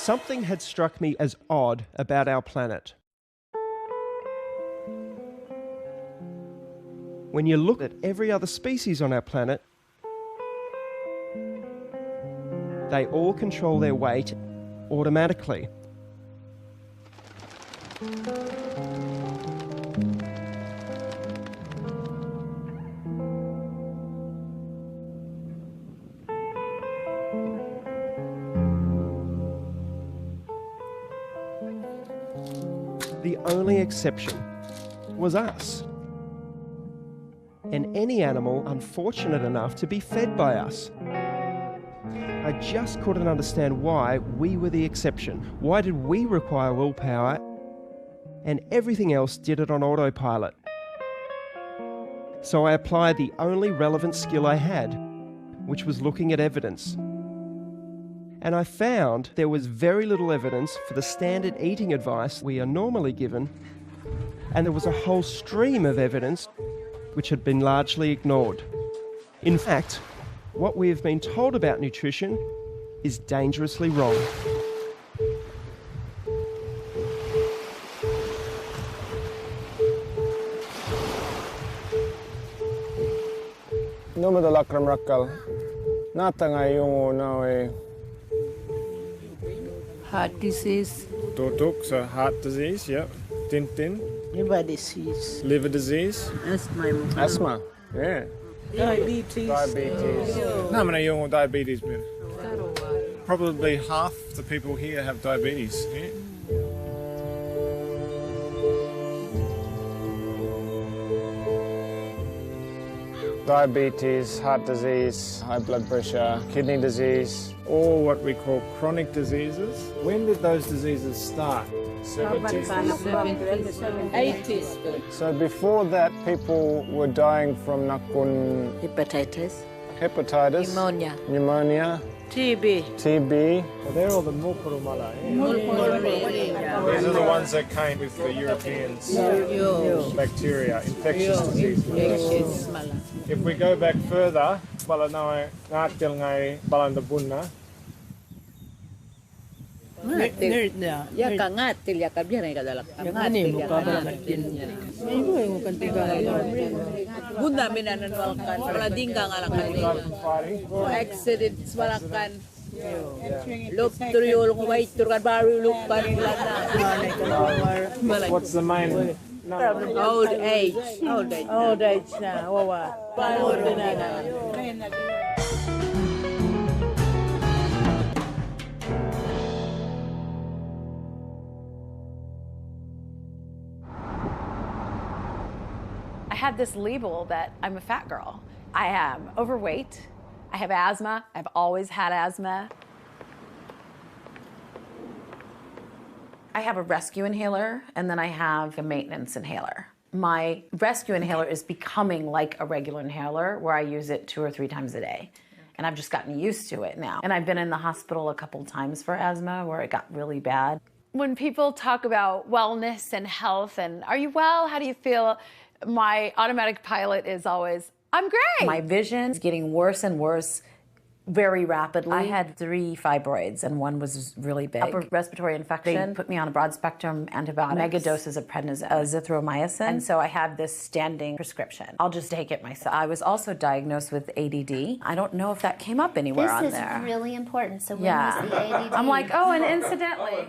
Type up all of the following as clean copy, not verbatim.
Something had struck me as odd about our planet. When you look at every other species on our planet, they all control their weight automatically. The only exception was us. And any animal unfortunate enough to be fed by us. I just couldn't understand why we were the exception. Why did we require willpower and everything else did it on autopilot? So I applied the only relevant skill I had, which was looking at evidence. And I found there was very little evidence for the standard eating advice we are normally given, and there was a whole stream of evidence which had been largely ignored. In fact, what we have been told about nutrition is dangerously wrong. Nome da lakram rakkal. Natanga yung no Heart disease. Tutuk, so heart disease, yep. Tintin. Liver disease. Liver disease. Asthma. Asthma, yeah. Diabetes. Diabetes. No, mana yung diabetes, man. Probably half the people here have diabetes. Yeah? Diabetes, heart disease, high blood pressure, kidney disease, all what we call chronic diseases. When did those diseases start? 70s. 80s. So before that, people were dying from nakun Hepatitis. hepatitis, pneumonia, TB. TB. Well, they're all the mulkurumala. These are the ones that came with the Europeans. Bacteria, infectious diseases. If we go back further, balanay ngatil ngay balandabunna. Ya kangatil ya kabyan ay kadalak. Kangatil ya kangatil. Bunda minananwalkan. Wala dingga nga lang kanina. Accidents malakan. Lop turyol ng white turkan baru lupan lana. What's the main? Old age. Old age na. Wawa. Old na. I had this label that I'm a fat girl. I am overweight. I have asthma. I've always had asthma. I have a rescue inhaler, and then I have a maintenance inhaler. My rescue inhaler is becoming like a regular inhaler where I use it 2 or 3 times a day. And I've just gotten used to it now. And I've been in the hospital a couple times for asthma where it got really bad. When people talk about wellness and health and are you well, how do you feel? My automatic pilot is always, I'm great. My vision's getting worse and worse very rapidly. I had 3 fibroids and one was really big. Upper respiratory infection. They put me on a broad spectrum antibiotic, mega doses of prednisone, azithromycin. And so I have this standing prescription. I'll just take it myself. I was also diagnosed with ADD. I don't know if that came up anywhere on there. This is really important. So when was the ADD? I'm like, oh, and incidentally.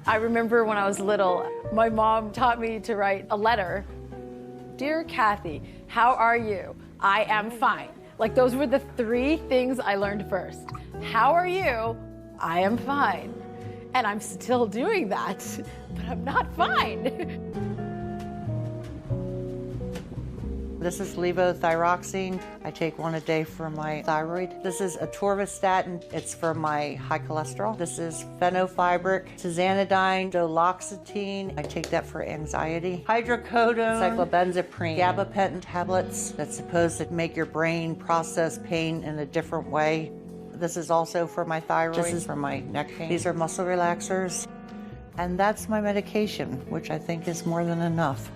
I remember when I was little, my mom taught me to write a letter. Dear Kathy, how are you? I am fine. Like those were the 3 things I learned first. How are you? I am fine. And I'm still doing that, but I'm not fine. This is levothyroxine. I take 1 a day for my thyroid. This is atorvastatin. It's for my high cholesterol. This is fenofibric, tizanidine, duloxetine. I take that for anxiety. Hydrocodone, cyclobenzaprine, gabapentin tablets that's supposed to make your brain process pain in a different way. This is also for my thyroid. This is for my neck pain. These are muscle relaxers. And that's my medication, which I think is more than enough.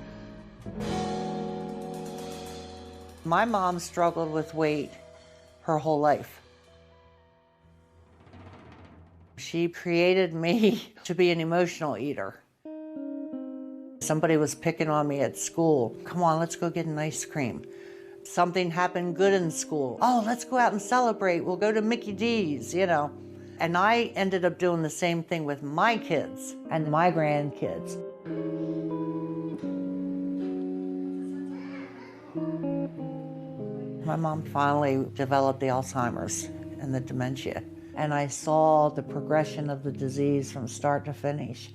My mom struggled with weight her whole life. She created me to be an emotional eater. Somebody was picking on me at school. Come on, let's go get an ice cream. Something happened good in school. Oh, let's go out and celebrate. We'll go to Mickey D's, you know. And I ended up doing the same thing with my kids and my grandkids. My mom finally developed the Alzheimer's and the dementia. And I saw the progression of the disease from start to finish.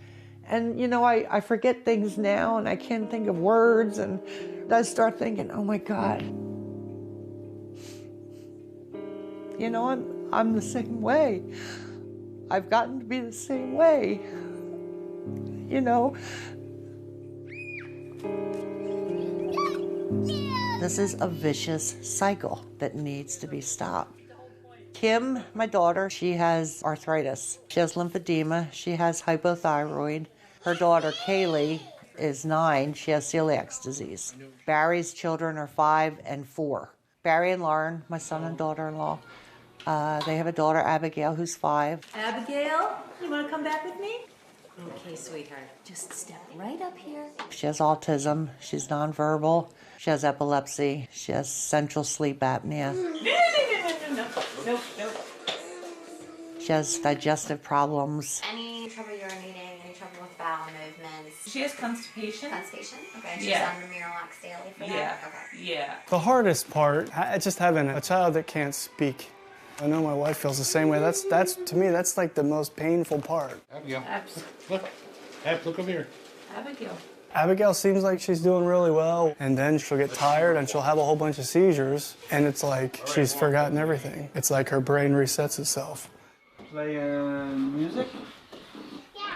And, you know, I forget things now and I can't think of words. And I start thinking, oh my God. You know, I'm the same way. I've gotten to be the same way. You know. This is a vicious cycle that needs to be stopped. Kim, my daughter, she has arthritis. She has lymphedema. She has hypothyroid. Her daughter, Kaylee, is 9. She has celiac disease. Barry's children are 5 and 4. Barry and Lauren, my son and daughter-in-law, they have a daughter, Abigail, who's 5. Abigail, you want to come back with me? Okay, sweetheart. Just step right up here. She has autism. She's nonverbal. She has epilepsy. She has central sleep apnea. No. She has digestive problems. Any trouble urinating, any trouble with bowel movements? She has constipation. Constipation? Okay, she's Yeah. on the Miralo daily for Yeah. that? Okay. Yeah. The hardest part, just having a child that can't speak. I know my wife feels the same way. That's to me, that's like the most painful part. Abigail, look. Ab, look over here. Abigail. Abigail seems like she's doing really well, and then she'll get tired and she'll have a whole bunch of seizures, and it's like she's forgotten everything. It's like her brain resets itself. Playing music?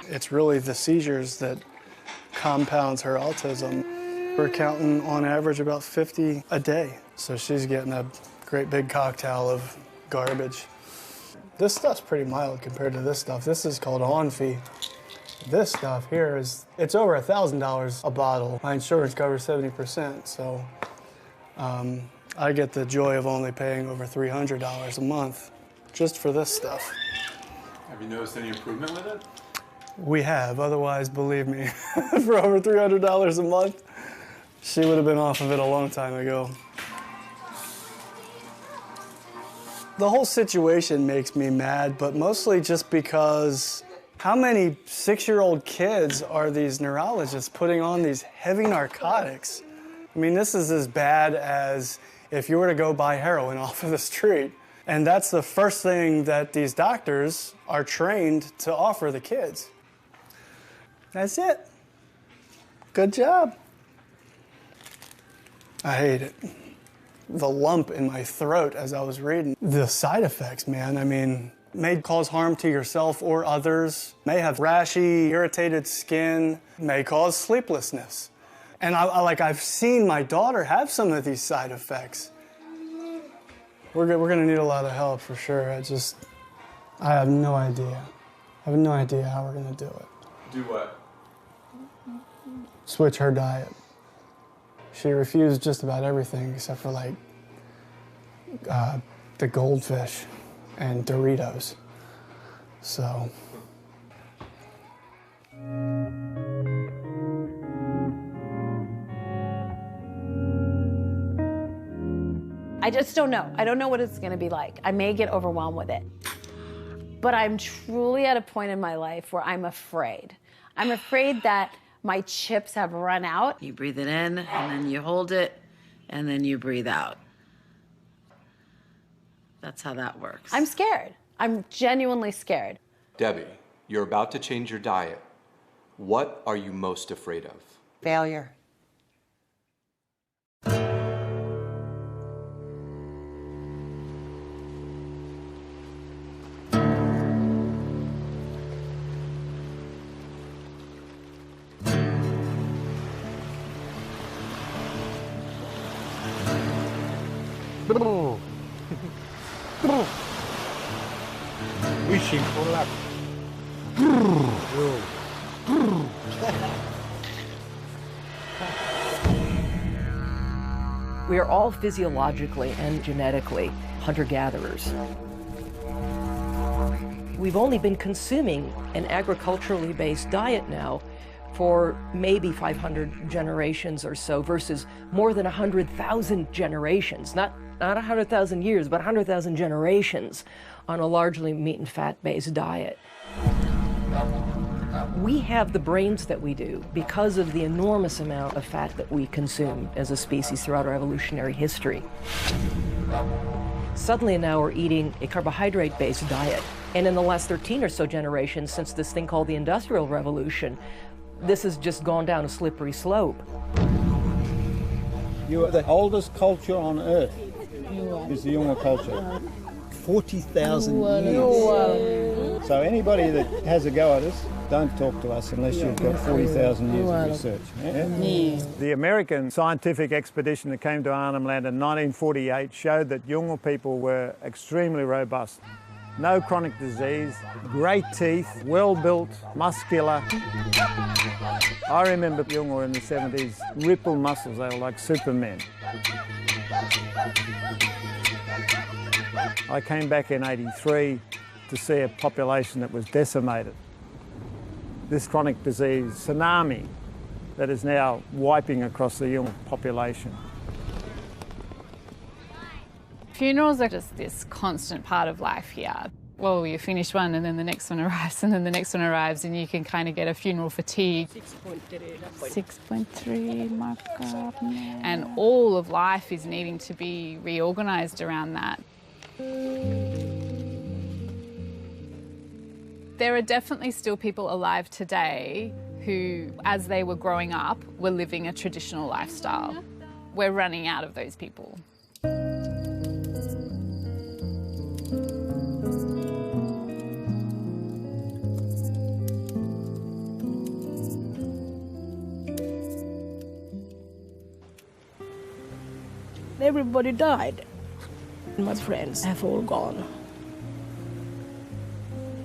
It's really the seizures that compounds her autism. We're counting on average about 50 a day, so she's getting a great big cocktail of garbage. This stuff's pretty mild compared to this stuff. This is called Onfi. This stuff here it's over $1,000 a bottle. My insurance covers 70%, so I get the joy of only paying over $300 a month just for this stuff. Have you noticed any improvement with it? We have, otherwise, believe me, for over $300 a month, she would have been off of it a long time ago. The whole situation makes me mad, but mostly just because how many 6-year-old kids are these neurologists putting on these heavy narcotics? I mean, this is as bad as if you were to go buy heroin off of the street. And that's the first thing that these doctors are trained to offer the kids. That's it. Good job. I hate it. The lump in my throat as I was reading. The side effects, man, I mean, may cause harm to yourself or others, may have rashy, irritated skin, may cause sleeplessness. And I've seen my daughter have some of these side effects. We're gonna need a lot of help for sure. I have no idea. I have no idea how we're gonna do it. Do what? Switch her diet. She refused just about everything except for like the goldfish and Doritos. So. I just don't know. I don't know what it's gonna be like. I may get overwhelmed with it. But I'm truly at a point in my life where I'm afraid. I'm afraid that my chips have run out. You breathe it in, and then you hold it, and then you breathe out. That's how that works. I'm scared. I'm genuinely scared. Debbie, you're about to change your diet. What are you most afraid of? Failure. Wishing for luck. We are all physiologically and genetically hunter-gatherers. We've only been consuming an agriculturally based diet now for maybe 500 generations or so versus more than 100,000 generations, not 100,000 years, but 100,000 generations on a largely meat and fat-based diet. We have the brains that we do because of the enormous amount of fat that we consume as a species throughout our evolutionary history. Suddenly now we're eating a carbohydrate-based diet. And in the last 13 or so generations, since this thing called the Industrial Revolution, this has just gone down a slippery slope. You are the oldest culture on Earth, is the Yunga culture. 40,000 years. So anybody that has a go at us, don't talk to us unless you've got 40,000 years of research. Yeah? The American scientific expedition that came to Arnhem Land in 1948 showed that Yunga people were extremely robust. No chronic disease, great teeth, well-built, muscular. I remember Yunga in the 70s, ripple muscles, they were like supermen. I came back in '83 to see a population that was decimated. This chronic disease, tsunami, that is now wiping across the Yunga population. Funerals are just this constant part of life here. Well, you finish one and then the next one arrives and then the next one arrives and you can kind of get a funeral fatigue. 6.3 markup. And all of life is needing to be reorganised around that. There are definitely still people alive today who, as they were growing up, were living a traditional lifestyle. We're running out of those people. Everybody died. My friends have all gone.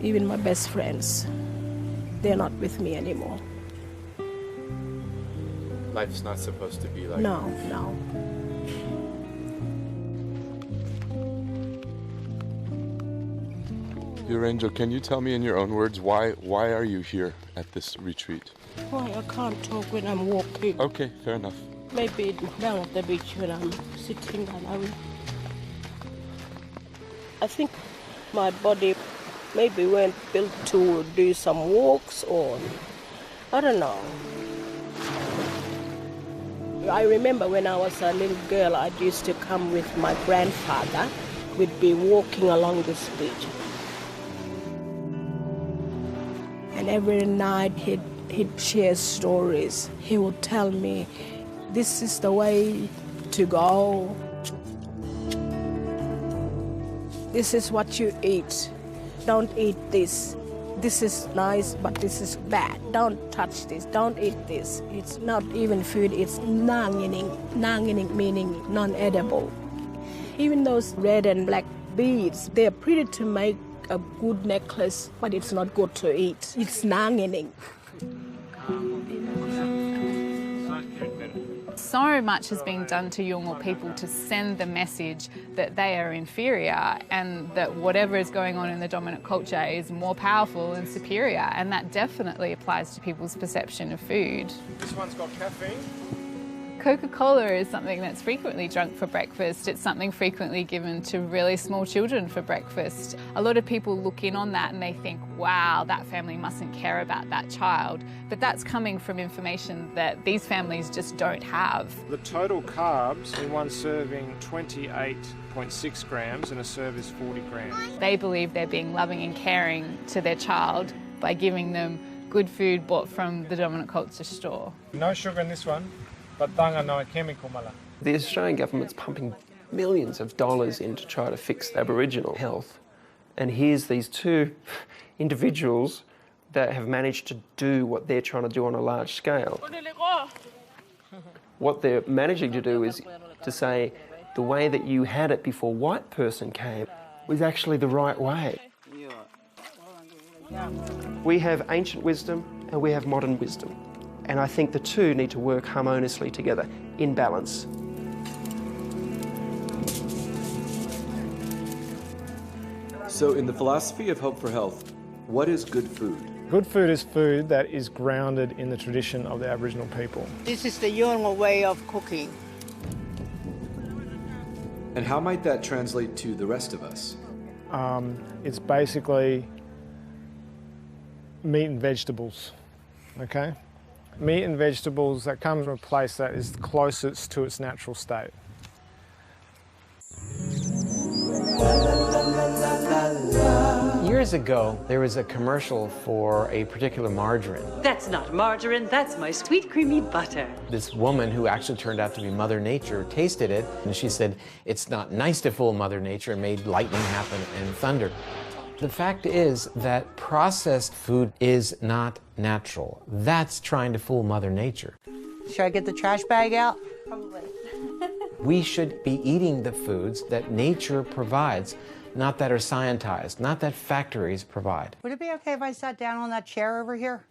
Even my best friends, they're not with me anymore. Life's not supposed to be like No. Dear Angel, can you tell me in your own words why are you here at this retreat? Why I can't talk when I'm walking. Okay, fair enough. Maybe down at the beach when I'm sitting down. I think my body maybe weren't built to do some walks or I don't know. I remember when I was a little girl, I used to come with my grandfather. We'd be walking along this beach. And every night he'd share stories. He would tell me, this is the way to go. This is what you eat. Don't eat this. This is nice, but this is bad. Don't touch this. Don't eat this. It's not even food, it's nangining. Nangining meaning non-edible. Even those red and black beads, they're pretty to make a good necklace, but it's not good to eat. It's nangining. So much has been done to Yolngu people to send the message that they are inferior and that whatever is going on in the dominant culture is more powerful and superior, and that definitely applies to people's perception of food. This one's got caffeine. Coca-Cola is something that's frequently drunk for breakfast. It's something frequently given to really small children for breakfast. A lot of people look in on that and they think, wow, that family mustn't care about that child. But that's coming from information that these families just don't have. The total carbs in one serving, 28.6 grams, and a serve is 40 grams. They believe they're being loving and caring to their child by giving them good food bought from the dominant culture store. No sugar in this one. But tanga no chemical mala. The Australian government's pumping millions of dollars in to try to fix Aboriginal health. And here's these two individuals that have managed to do what they're trying to do on a large scale. What they're managing to do is to say the way that you had it before white person came was actually the right way. We have ancient wisdom and we have modern wisdom. And I think the two need to work harmoniously together, in balance. So in the philosophy of Hope for Health, what is good food? Good food is food that is grounded in the tradition of the Aboriginal people. This is the Yolngu way of cooking. And how might that translate to the rest of us? It's basically meat and vegetables, okay? Meat and vegetables that come from a place that is closest to its natural state. Years ago, there was a commercial for a particular margarine. That's not margarine, that's my sweet creamy butter. This woman, who actually turned out to be Mother Nature, tasted it, and she said, it's not nice to fool Mother Nature, and made lightning happen and thunder. The fact is that processed food is not natural. That's trying to fool Mother Nature. Should I get the trash bag out? Probably. We should be eating the foods that nature provides, not that are scientized, not that factories provide. Would it be okay if I sat down on that chair over here?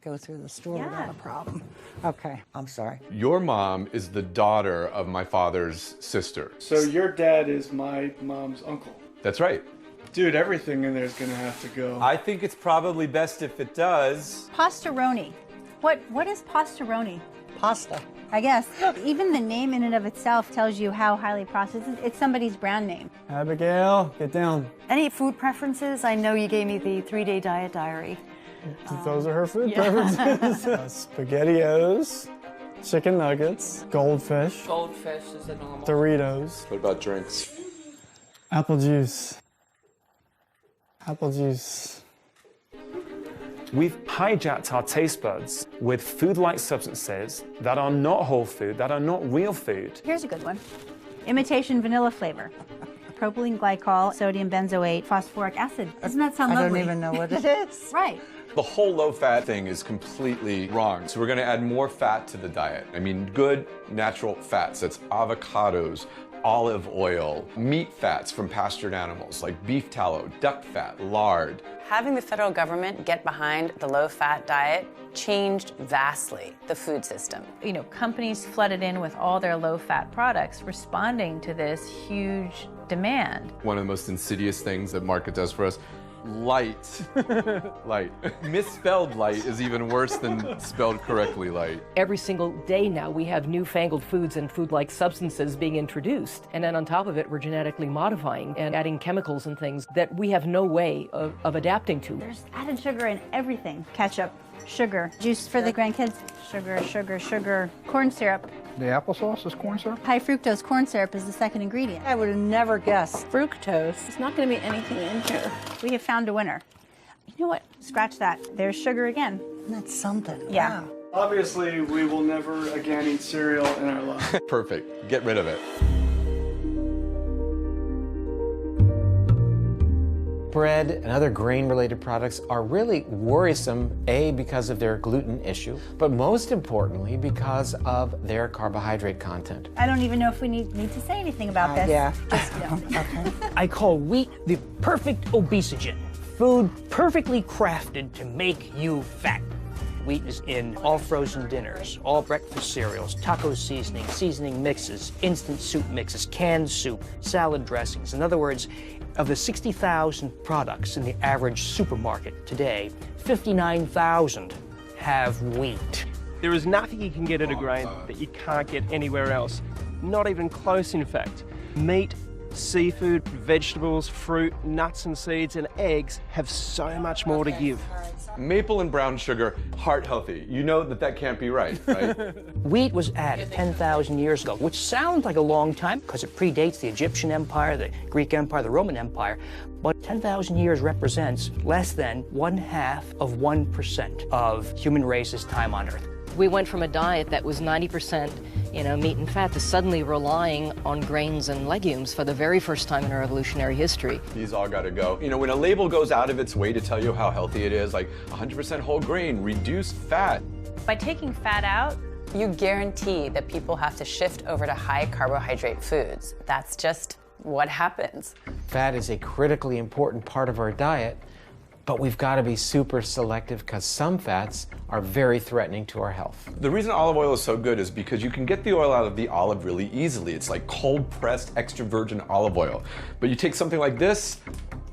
Go through the store without a problem. Okay, I'm sorry. Your mom is the daughter of my father's sister. So your dad is my mom's uncle. That's right. Dude, everything in there is gonna have to go. I think it's probably best if it does. Pastaroni. What is pastaroni? Pasta. I guess. Even the name in and of itself tells you how highly processed it is. It's somebody's brand name. Abigail, get down. Any food preferences? I know you gave me the 3-day diet diary. Those are her food preferences. SpaghettiOs, chicken nuggets, goldfish. Goldfish is a normal. Doritos. What about drinks? Apple juice. Apple juice. We've hijacked our taste buds with food-like substances that are not whole food, that are not real food. Here's a good one. Imitation vanilla flavor. Propylene glycol, sodium benzoate, phosphoric acid. Doesn't that sound lovely? I don't even know what it is. Right. The whole low-fat thing is completely wrong. So we're going to add more fat to the diet. I mean, good natural fats. That's avocados, olive oil, meat fats from pastured animals like beef tallow, duck fat, lard. Having the federal government get behind the low-fat diet changed vastly the food system. You know, companies flooded in with all their low-fat products, responding to this huge demand. One of the most insidious things that market does for us, light. Light. Misspelled light is even worse than spelled correctly light. Every single day now we have newfangled foods and food-like substances being introduced. And then on top of it, we're genetically modifying and adding chemicals and things that we have no way of adapting to. There's added sugar in everything. Ketchup, sugar, juice for the grandkids, sugar, sugar, sugar, corn syrup. The applesauce is corn syrup? High fructose corn syrup is the second ingredient. I would have never guessed. Fructose. It's not going to be anything in here. We have found a winner. You know what? Scratch that. There's sugar again. That's something. Yeah. Wow. Obviously, we will never again eat cereal in our life. Perfect. Get rid of it. Bread and other grain-related products are really worrisome, A, because of their gluten issue, but most importantly, because of their carbohydrate content. I don't even know if we need to say anything about this. Yeah. Just, Okay. I call wheat the perfect obesogen. Food perfectly crafted to make you fat. Wheat is in all frozen dinners, all breakfast cereals, taco seasoning mixes, instant soup mixes, canned soup, salad dressings. In other words, of the 60,000 products in the average supermarket today, 59,000 have wheat. There is nothing you can get at a grain that you can't get anywhere else. Not even close, in fact. Meat, seafood, vegetables, fruit, nuts and seeds, and eggs have so much more to give. Maple and brown sugar, heart healthy. You know that can't be right, right? Wheat was added 10,000 years ago, which sounds like a long time because it predates the Egyptian Empire, the Greek Empire, the Roman Empire. But 10,000 years represents less than 0.5% of human race's time on Earth. We went from a diet that was 90%, meat and fat to suddenly relying on grains and legumes for the very first time in our evolutionary history. These all gotta go. When a label goes out of its way to tell you how healthy it is, like 100% whole grain, reduced fat. By taking fat out, you guarantee that people have to shift over to high carbohydrate foods. That's just what happens. Fat is a critically important part of our diet, but we've got to be super selective because some fats are very threatening to our health. The reason olive oil is so good is because you can get the oil out of the olive really easily. It's like cold-pressed extra virgin olive oil. But you take something like this,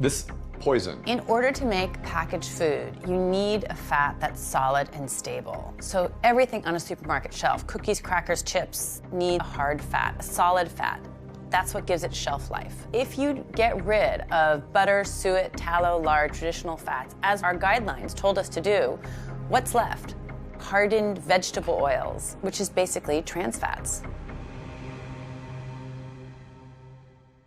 This poison. In order to make packaged food, you need a fat that's solid and stable. So everything on a supermarket shelf, cookies, crackers, chips, need a hard fat, a solid fat. That's what gives it shelf life. If you get rid of butter, suet, tallow, lard, traditional fats, as our guidelines told us to do, what's left? Hardened vegetable oils, which is basically trans fats.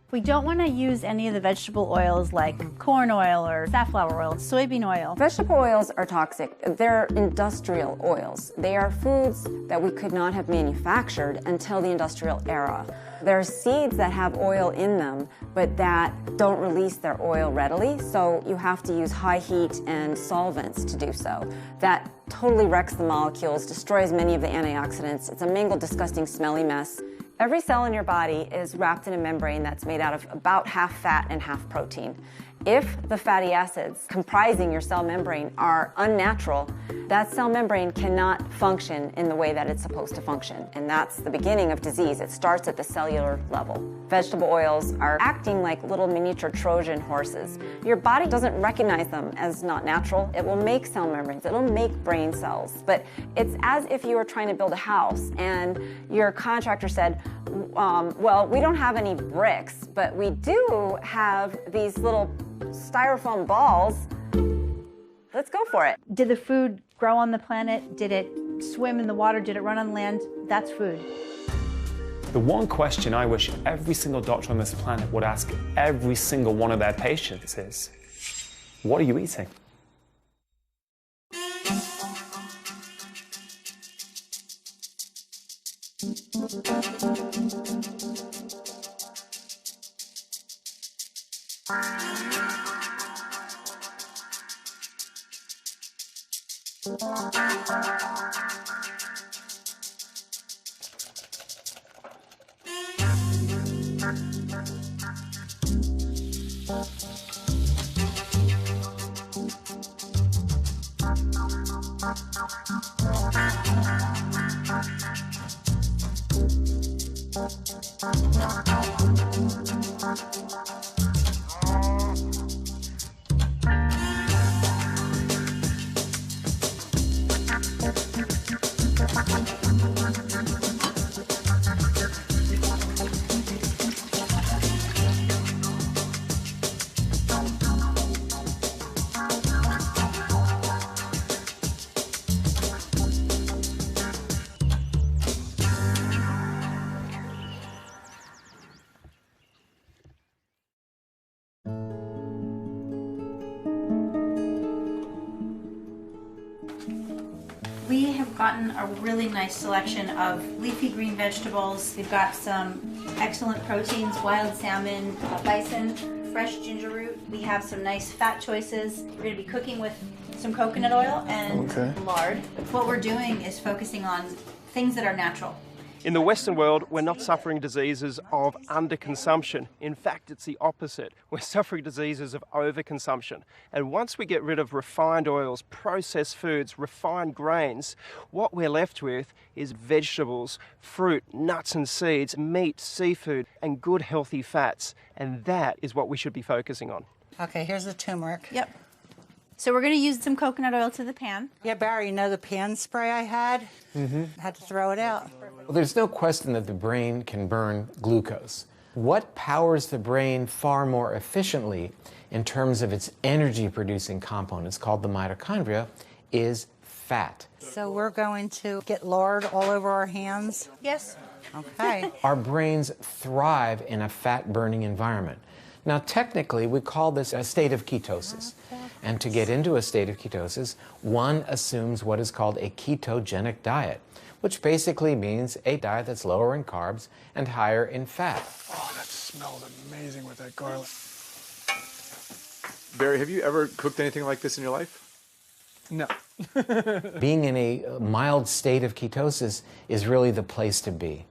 We don't want to use any of the vegetable oils like corn oil or safflower oil, soybean oil. Vegetable oils are toxic. They're industrial oils. They are foods that we could not have manufactured until the industrial era. There are seeds that have oil in them, but that don't release their oil readily, so you have to use high heat and solvents to do so. That totally wrecks the molecules, destroys many of the antioxidants. It's a mangled, disgusting, smelly mess. Every cell in your body is wrapped in a membrane that's made out of about half fat and half protein. If the fatty acids comprising your cell membrane are unnatural, that cell membrane cannot function in the way that it's supposed to function. And that's the beginning of disease. It starts at the cellular level. Vegetable oils are acting like little miniature Trojan horses. Your body doesn't recognize them as not natural. It will make cell membranes. It'll make brain cells. But it's as if you were trying to build a house and your contractor said, well, we don't have any bricks, but we do have these little styrofoam balls. Let's go for it. Did the food grow on the planet? Did it swim in the water? Did it run on land? That's food. The one question I wish every single doctor on this planet would ask every single one of their patients is, what are you eating? We have gotten a really nice selection of leafy green vegetables. We've got some excellent proteins, wild salmon, bison, fresh ginger root. We have some nice fat choices. We're going to be cooking with some coconut oil and lard. What we're doing is focusing on things that are natural. In the Western world, we're not suffering diseases of underconsumption. In fact, it's the opposite. We're suffering diseases of overconsumption. And once we get rid of refined oils, processed foods, refined grains, what we're left with is vegetables, fruit, nuts and seeds, meat, seafood, and good healthy fats. And that is what we should be focusing on. Okay, here's the turmeric. Yep. So we're going to use some coconut oil to the pan. Yeah, Barry, you know the pan spray I had? I had to throw it out. Well, there's no question that the brain can burn glucose. What powers the brain far more efficiently in terms of its energy-producing components, called the mitochondria, is fat. So we're going to get lard all over our hands? Yes. Okay. Our brains thrive in a fat-burning environment. Now, technically, we call this a state of ketosis. And to get into a state of ketosis, one assumes what is called a ketogenic diet, which basically means a diet that's lower in carbs and higher in fat. Oh, that smelled amazing with that garlic. Barry, have you ever cooked anything like this in your life? No. Being in a mild state of ketosis is really the place to be.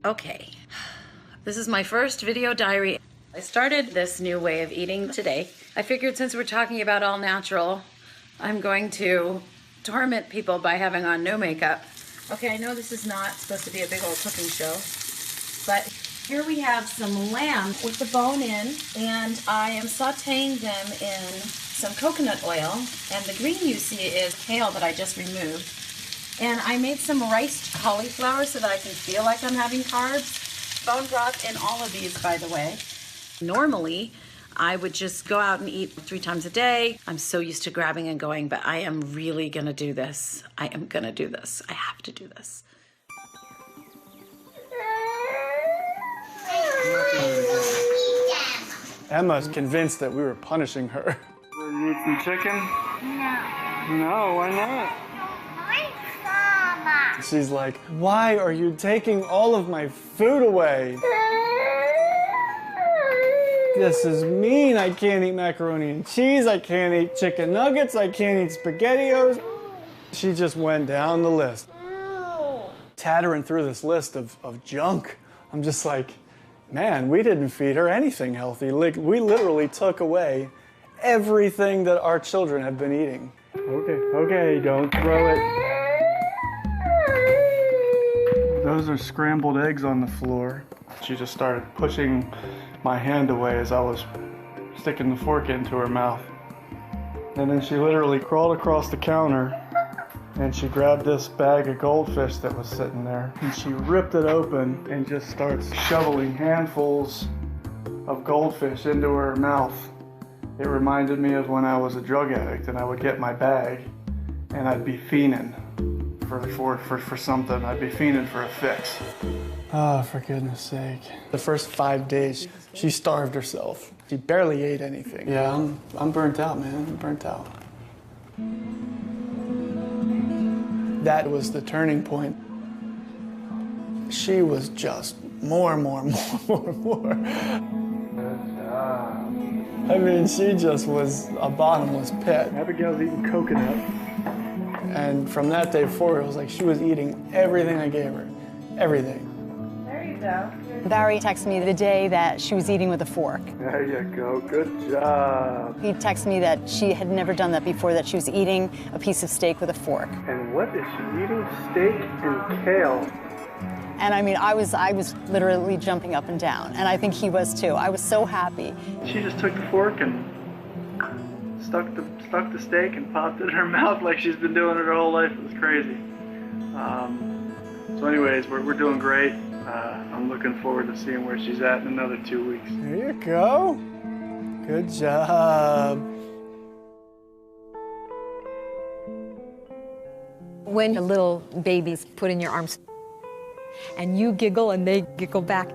Okay, this is my first video diary. I started this new way of eating today. I figured since we're talking about all natural, I'm going to torment people by having on no makeup. Okay, I know this is not supposed to be a big old cooking show, but here we have some lamb with the bone in, and I am sauteing them in some coconut oil, and the green you see is kale that I just removed. And I made some riced cauliflower so that I can feel like I'm having carbs. Bone broth in all of these, by the way. Normally, I would just go out and eat 3 times a day. I'm so used to grabbing and going, but I am really gonna do this. I am gonna do this. I have to do this. Emma's convinced that we were punishing her. You eat some chicken? No. No, why not? She's like, why are you taking all of my food away? This is mean. I can't eat macaroni and cheese. I can't eat chicken nuggets. I can't eat SpaghettiOs. She just went down the list. Tattering through this list of junk. I'm just like, man, we didn't feed her anything healthy. Like, we literally took away everything that our children have been eating. Okay, don't throw it. Those are scrambled eggs on the floor. She just started pushing my hand away as I was sticking the fork into her mouth. And then she literally crawled across the counter and she grabbed this bag of goldfish that was sitting there and she ripped it open and just starts shoveling handfuls of goldfish into her mouth. It reminded me of when I was a drug addict and I would get my bag and I'd be fiending for something. I'd be fiending for a fix. Oh, for goodness sake. The first 5 days, she starved herself. She barely ate anything. Yeah, I'm burnt out, man. I'm burnt out. That was the turning point. She was just more. I mean, she just was a bottomless pit. Abigail's eating coconut. And from that day forward, it was like she was eating everything I gave her. Everything. There you go. Barry texted me the day that she was eating with a fork. There you go. Good job. He texted me that she had never done that before, that she was eating a piece of steak with a fork. And what is she eating? Steak and kale. And I mean, I was literally jumping up and down, and I think he was too. I was so happy. She just took the fork and stuck the steak and popped it in her mouth like she's been doing it her whole life. It was crazy. So anyways, we're doing great. I'm looking forward to seeing where she's at in another 2 weeks. There you go. Good job. When a little baby's put in your arms and you giggle and they giggle back,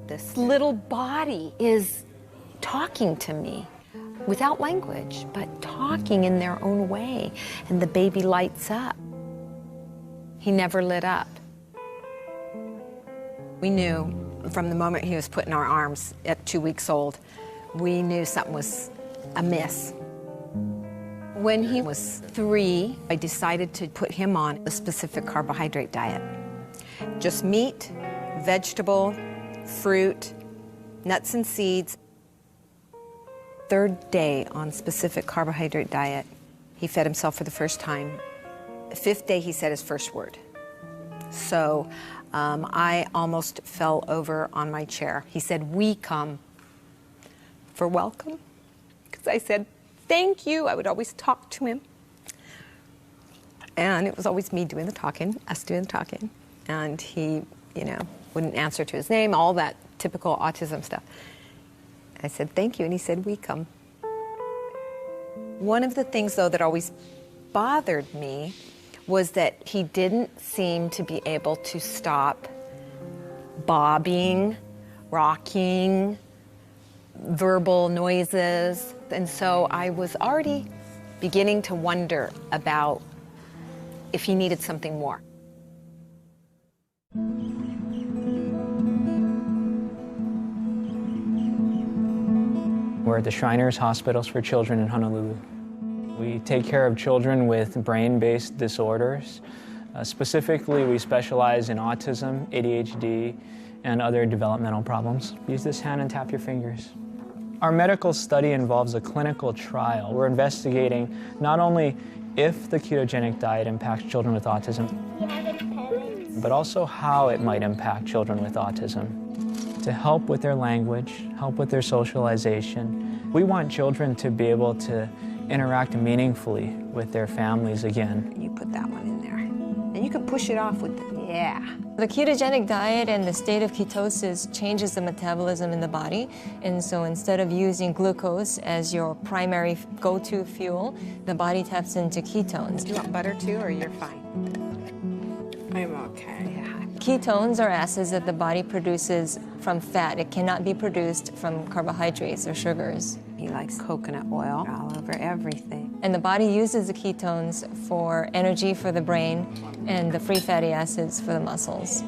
this little body is talking to me without language, but talking in their own way, and the baby lights up. He never lit up. We knew from the moment he was put in our arms at 2 weeks old, we knew something was amiss. When he was 3, I decided to put him on a specific carbohydrate diet. Just meat, vegetable, fruit, nuts and seeds. 3rd day on specific carbohydrate diet, he fed himself for the first time. The 5th day, he said his first word. So I almost fell over on my chair. He said, "We come for welcome," because I said, "Thank you." I would always talk to him. And it was always me doing the talking, us doing the talking. And he, wouldn't answer to his name, all that typical autism stuff. I said, "Thank you," and he said, "We come." One of the things, though, that always bothered me was that he didn't seem to be able to stop bobbing, rocking, verbal noises. And so I was already beginning to wonder about if he needed something more. We're at the Shriners Hospitals for Children in Honolulu. We take care of children with brain-based disorders, Specifically, we specialize in autism, ADHD, and other developmental problems. Use this hand and tap your fingers. Our medical study involves a clinical trial. We're investigating not only if the ketogenic diet impacts children with autism, but also how it might impact children with autism. To help with their language, help with their socialization. We want children to be able to interact meaningfully with their families again. You put that one in there. And you can push it off with it. Yeah. The ketogenic diet and the state of ketosis changes the metabolism in the body. And so instead of using glucose as your primary go-to fuel, the body taps into ketones. Do you want butter too, or you're fine? I'm okay. Ketones are acids that the body produces from fat. It cannot be produced from carbohydrates or sugars. He likes coconut oil all over everything. And the body uses the ketones for energy for the brain and the free fatty acids for the muscles.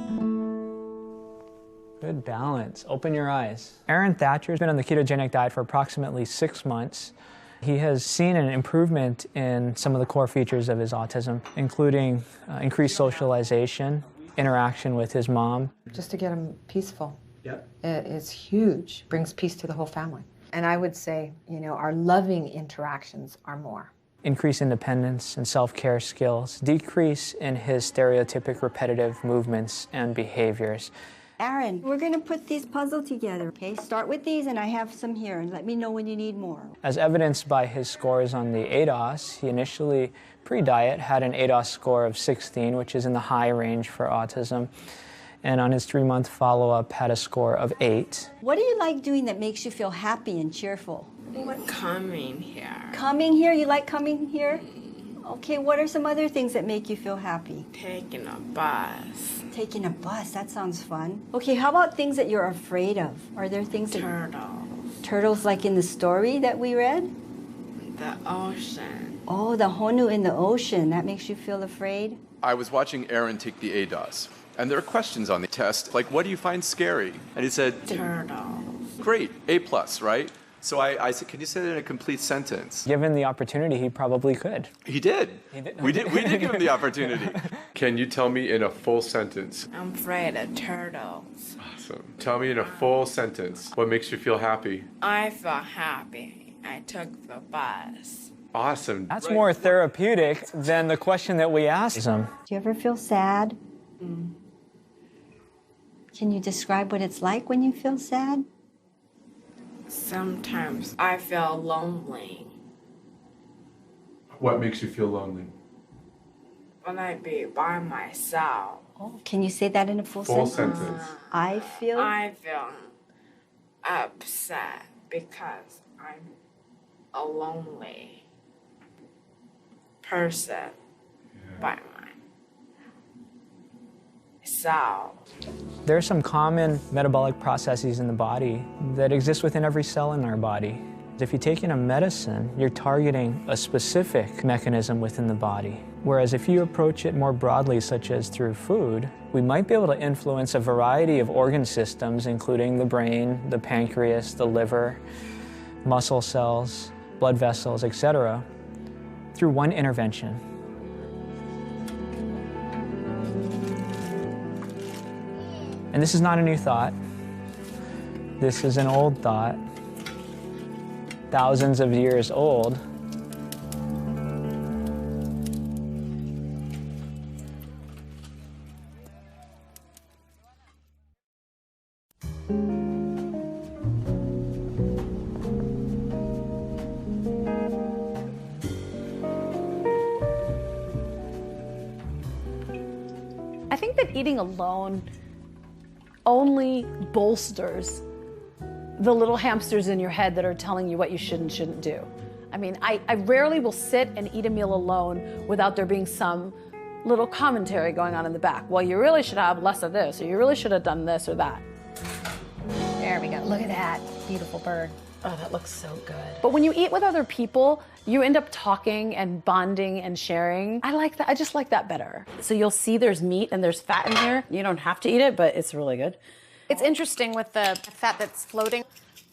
Good balance. Open your eyes. Aaron Thatcher's been on the ketogenic diet for approximately 6 months. He has seen an improvement in some of the core features of his autism, including increased socialization, interaction with his mom. Just to get him peaceful. Yep. It's huge. Brings peace to the whole family. And I would say, you know, our loving interactions are more. Increase independence and self-care skills, decrease in his stereotypic repetitive movements and behaviors. Aaron, we're going to put these puzzles together, okay? Start with these, and I have some here, and let me know when you need more. As evidenced by his scores on the ADOS, he initially, pre-diet, had an ADOS score of 16, which is in the high range for autism. And on his 3-month follow-up, had a score of 8. What do you like doing that makes you feel happy and cheerful? Coming here. Coming here? You like coming here? Okay, what are some other things that make you feel happy? Taking a bus. Taking a bus, that sounds fun. Okay, how about things that you're afraid of? Are there things that... Turtles. Turtles like in the story that we read? The ocean. Oh, the honu in the ocean. That makes you feel afraid? I was watching Aaron take the ADOS, and there are questions on the test, like, what do you find scary? And he said, turtles. Great, A+, right? So I said, can you say that in a complete sentence? Given the opportunity, he probably could. He did. We did give him the opportunity. Can you tell me in a full sentence? I'm afraid of turtles. Awesome. Tell me in a full sentence what makes you feel happy. I feel happy. I took the bus. Awesome. That's more therapeutic than the question that we asked him. Do you ever feel sad? Can you describe what it's like when you feel sad? Sometimes I feel lonely. What makes you feel lonely? When I be by myself. Oh, can you say that in a full sentence? I feel upset because I'm a lonely person by myself. There are some common metabolic processes in the body that exist within every cell in our body. If you take in a medicine, you're targeting a specific mechanism within the body. Whereas if you approach it more broadly, such as through food, we might be able to influence a variety of organ systems, including the brain, the pancreas, the liver, muscle cells, blood vessels, etc., through one intervention. And this is not a new thought. This is an old thought, thousands of years old. I think that eating alone only bolsters the little hamsters in your head that are telling you what you should and shouldn't do. I mean, I rarely will sit and eat a meal alone without there being some little commentary going on in the back. Well, you really should have less of this, or you really should have done this or that. There we go. Look at that beautiful bird. Oh, that looks so good. But when you eat with other people, you end up talking and bonding and sharing. I like that. I just like that better. So you'll see there's meat and there's fat in here. You don't have to eat it, but it's really good. It's interesting with the fat that's floating.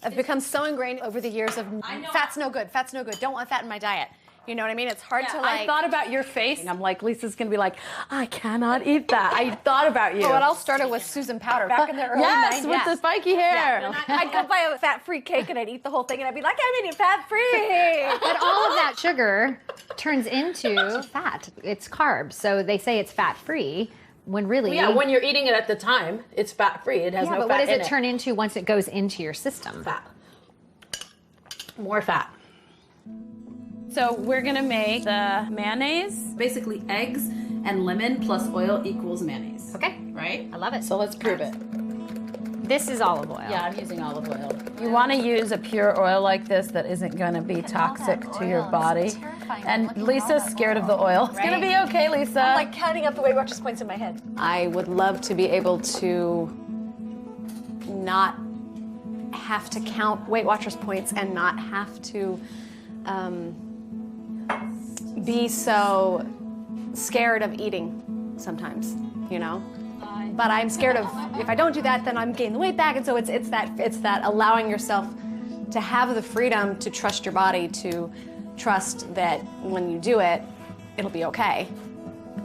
I've become so ingrained over the years of fat's no good, don't want fat in my diet. You know what I mean? It's hard to like... I thought about your face. I'm like, Lisa's going to be like, I cannot eat that. I thought about you. Well, it all started with Susan Powder back in the early 90s. With the spiky hair. Yeah. I'd go buy a fat-free cake and I'd eat the whole thing and I'd be like, I'm eating fat-free. But all of that sugar turns into fat. It's carbs. So they say it's fat-free when really... Well, yeah, when you're eating it at the time, it's fat-free. It has no fat in it. But what does it turn into once it goes into your system? Fat. More fat. So we're gonna make the mayonnaise, basically eggs and lemon plus oil equals mayonnaise. Okay. Right? I love it. So let's prove it. This is olive oil. Yeah, I'm using olive oil. You wanna use a pure oil like this that isn't gonna be toxic to your body. And Lisa's scared of the oil. It's gonna be okay, Lisa. I'm like counting up the Weight Watchers points in my head. I would love to be able to not have to count Weight Watchers points and not have to be so scared of eating sometimes, you know? But I'm scared of, if I don't do that, then I'm gaining the weight back. And so it's that allowing yourself to have the freedom to trust your body, to trust that when you do it, it'll be okay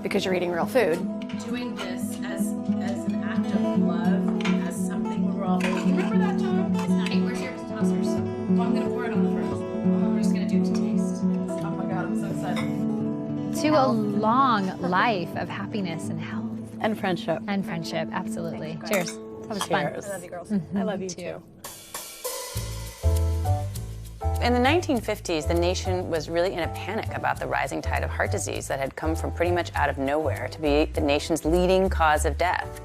because you're eating real food. Doing this as an act of love, as something when we're all baking. Remember that, John? It's not. Hey, where's your toasters? Well, I'm gonna pour it on the first. I'm just gonna do it to taste. Oh my God, I'm so excited. To a long life of happiness and health. And friendship. And friendship, absolutely. Cheers. That was fun. I love you, girls. Mm-hmm. I love you too. In the 1950s, the nation was really in a panic about the rising tide of heart disease that had come from pretty much out of nowhere to be the nation's leading cause of death.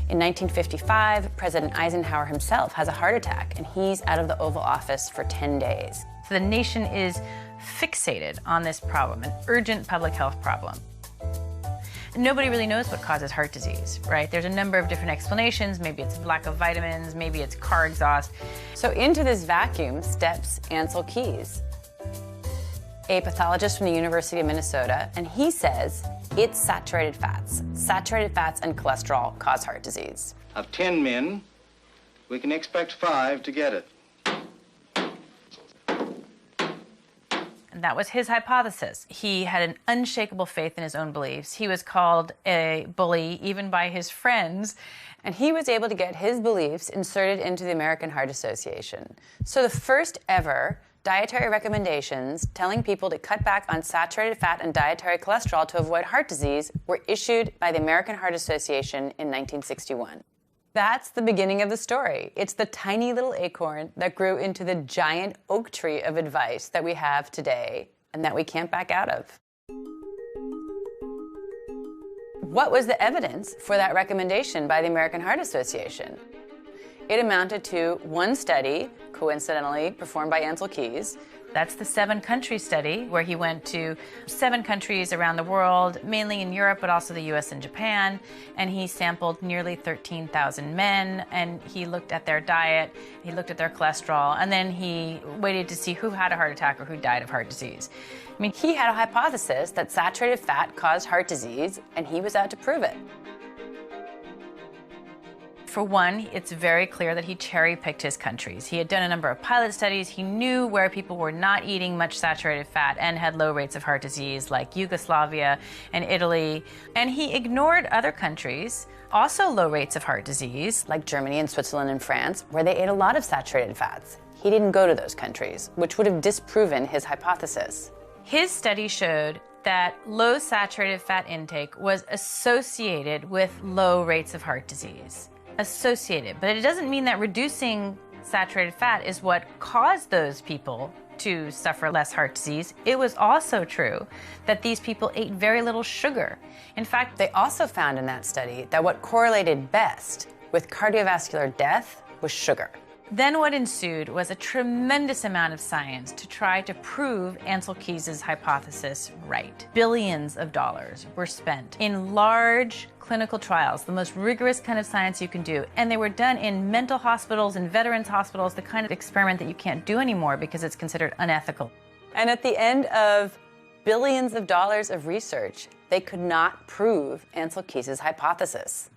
In 1955, President Eisenhower himself has a heart attack, and he's out of the Oval Office for 10 days. So the nation is fixated on this problem, an urgent public health problem. Nobody really knows what causes heart disease, right? There's a number of different explanations. Maybe it's lack of vitamins, maybe it's car exhaust. So into this vacuum steps Ansel Keys, a pathologist from the University of Minnesota, and he says it's saturated fats. Saturated fats and cholesterol cause heart disease. Of 10 men, we can expect 5 to get it. And that was his hypothesis. He had an unshakable faith in his own beliefs. He was called a bully even by his friends. And he was able to get his beliefs inserted into the American Heart Association. So the first ever dietary recommendations telling people to cut back on saturated fat and dietary cholesterol to avoid heart disease were issued by the American Heart Association in 1961. That's the beginning of the story. It's the tiny little acorn that grew into the giant oak tree of advice that we have today and that we can't back out of. What was the evidence for that recommendation by the American Heart Association? It amounted to one study, coincidentally performed by Ansel Keys. That's the 7-country study where he went to 7 countries around the world, mainly in Europe, but also the US and Japan. And he sampled nearly 13,000 men, and he looked at their diet, he looked at their cholesterol, and then he waited to see who had a heart attack or who died of heart disease. I mean, he had a hypothesis that saturated fat caused heart disease, and he was out to prove it. For one, it's very clear that he cherry-picked his countries. He had done a number of pilot studies. He knew where people were not eating much saturated fat and had low rates of heart disease, like Yugoslavia and Italy. And he ignored other countries, also low rates of heart disease, like Germany and Switzerland and France, where they ate a lot of saturated fats. He didn't go to those countries, which would have disproven his hypothesis. His study showed that low saturated fat intake was associated with low rates of heart disease. Associated, but it doesn't mean that reducing saturated fat is what caused those people to suffer less heart disease. It was also true that these people ate very little sugar. In fact, they also found in that study that what correlated best with cardiovascular death was sugar. Then what ensued was a tremendous amount of science to try to prove Ansel Keys' hypothesis right. Billions of dollars were spent in large clinical trials, the most rigorous kind of science you can do. And they were done in mental hospitals and veterans hospitals, the kind of experiment that you can't do anymore because it's considered unethical. And at the end of billions of dollars of research, they could not prove Ansel Keys' hypothesis.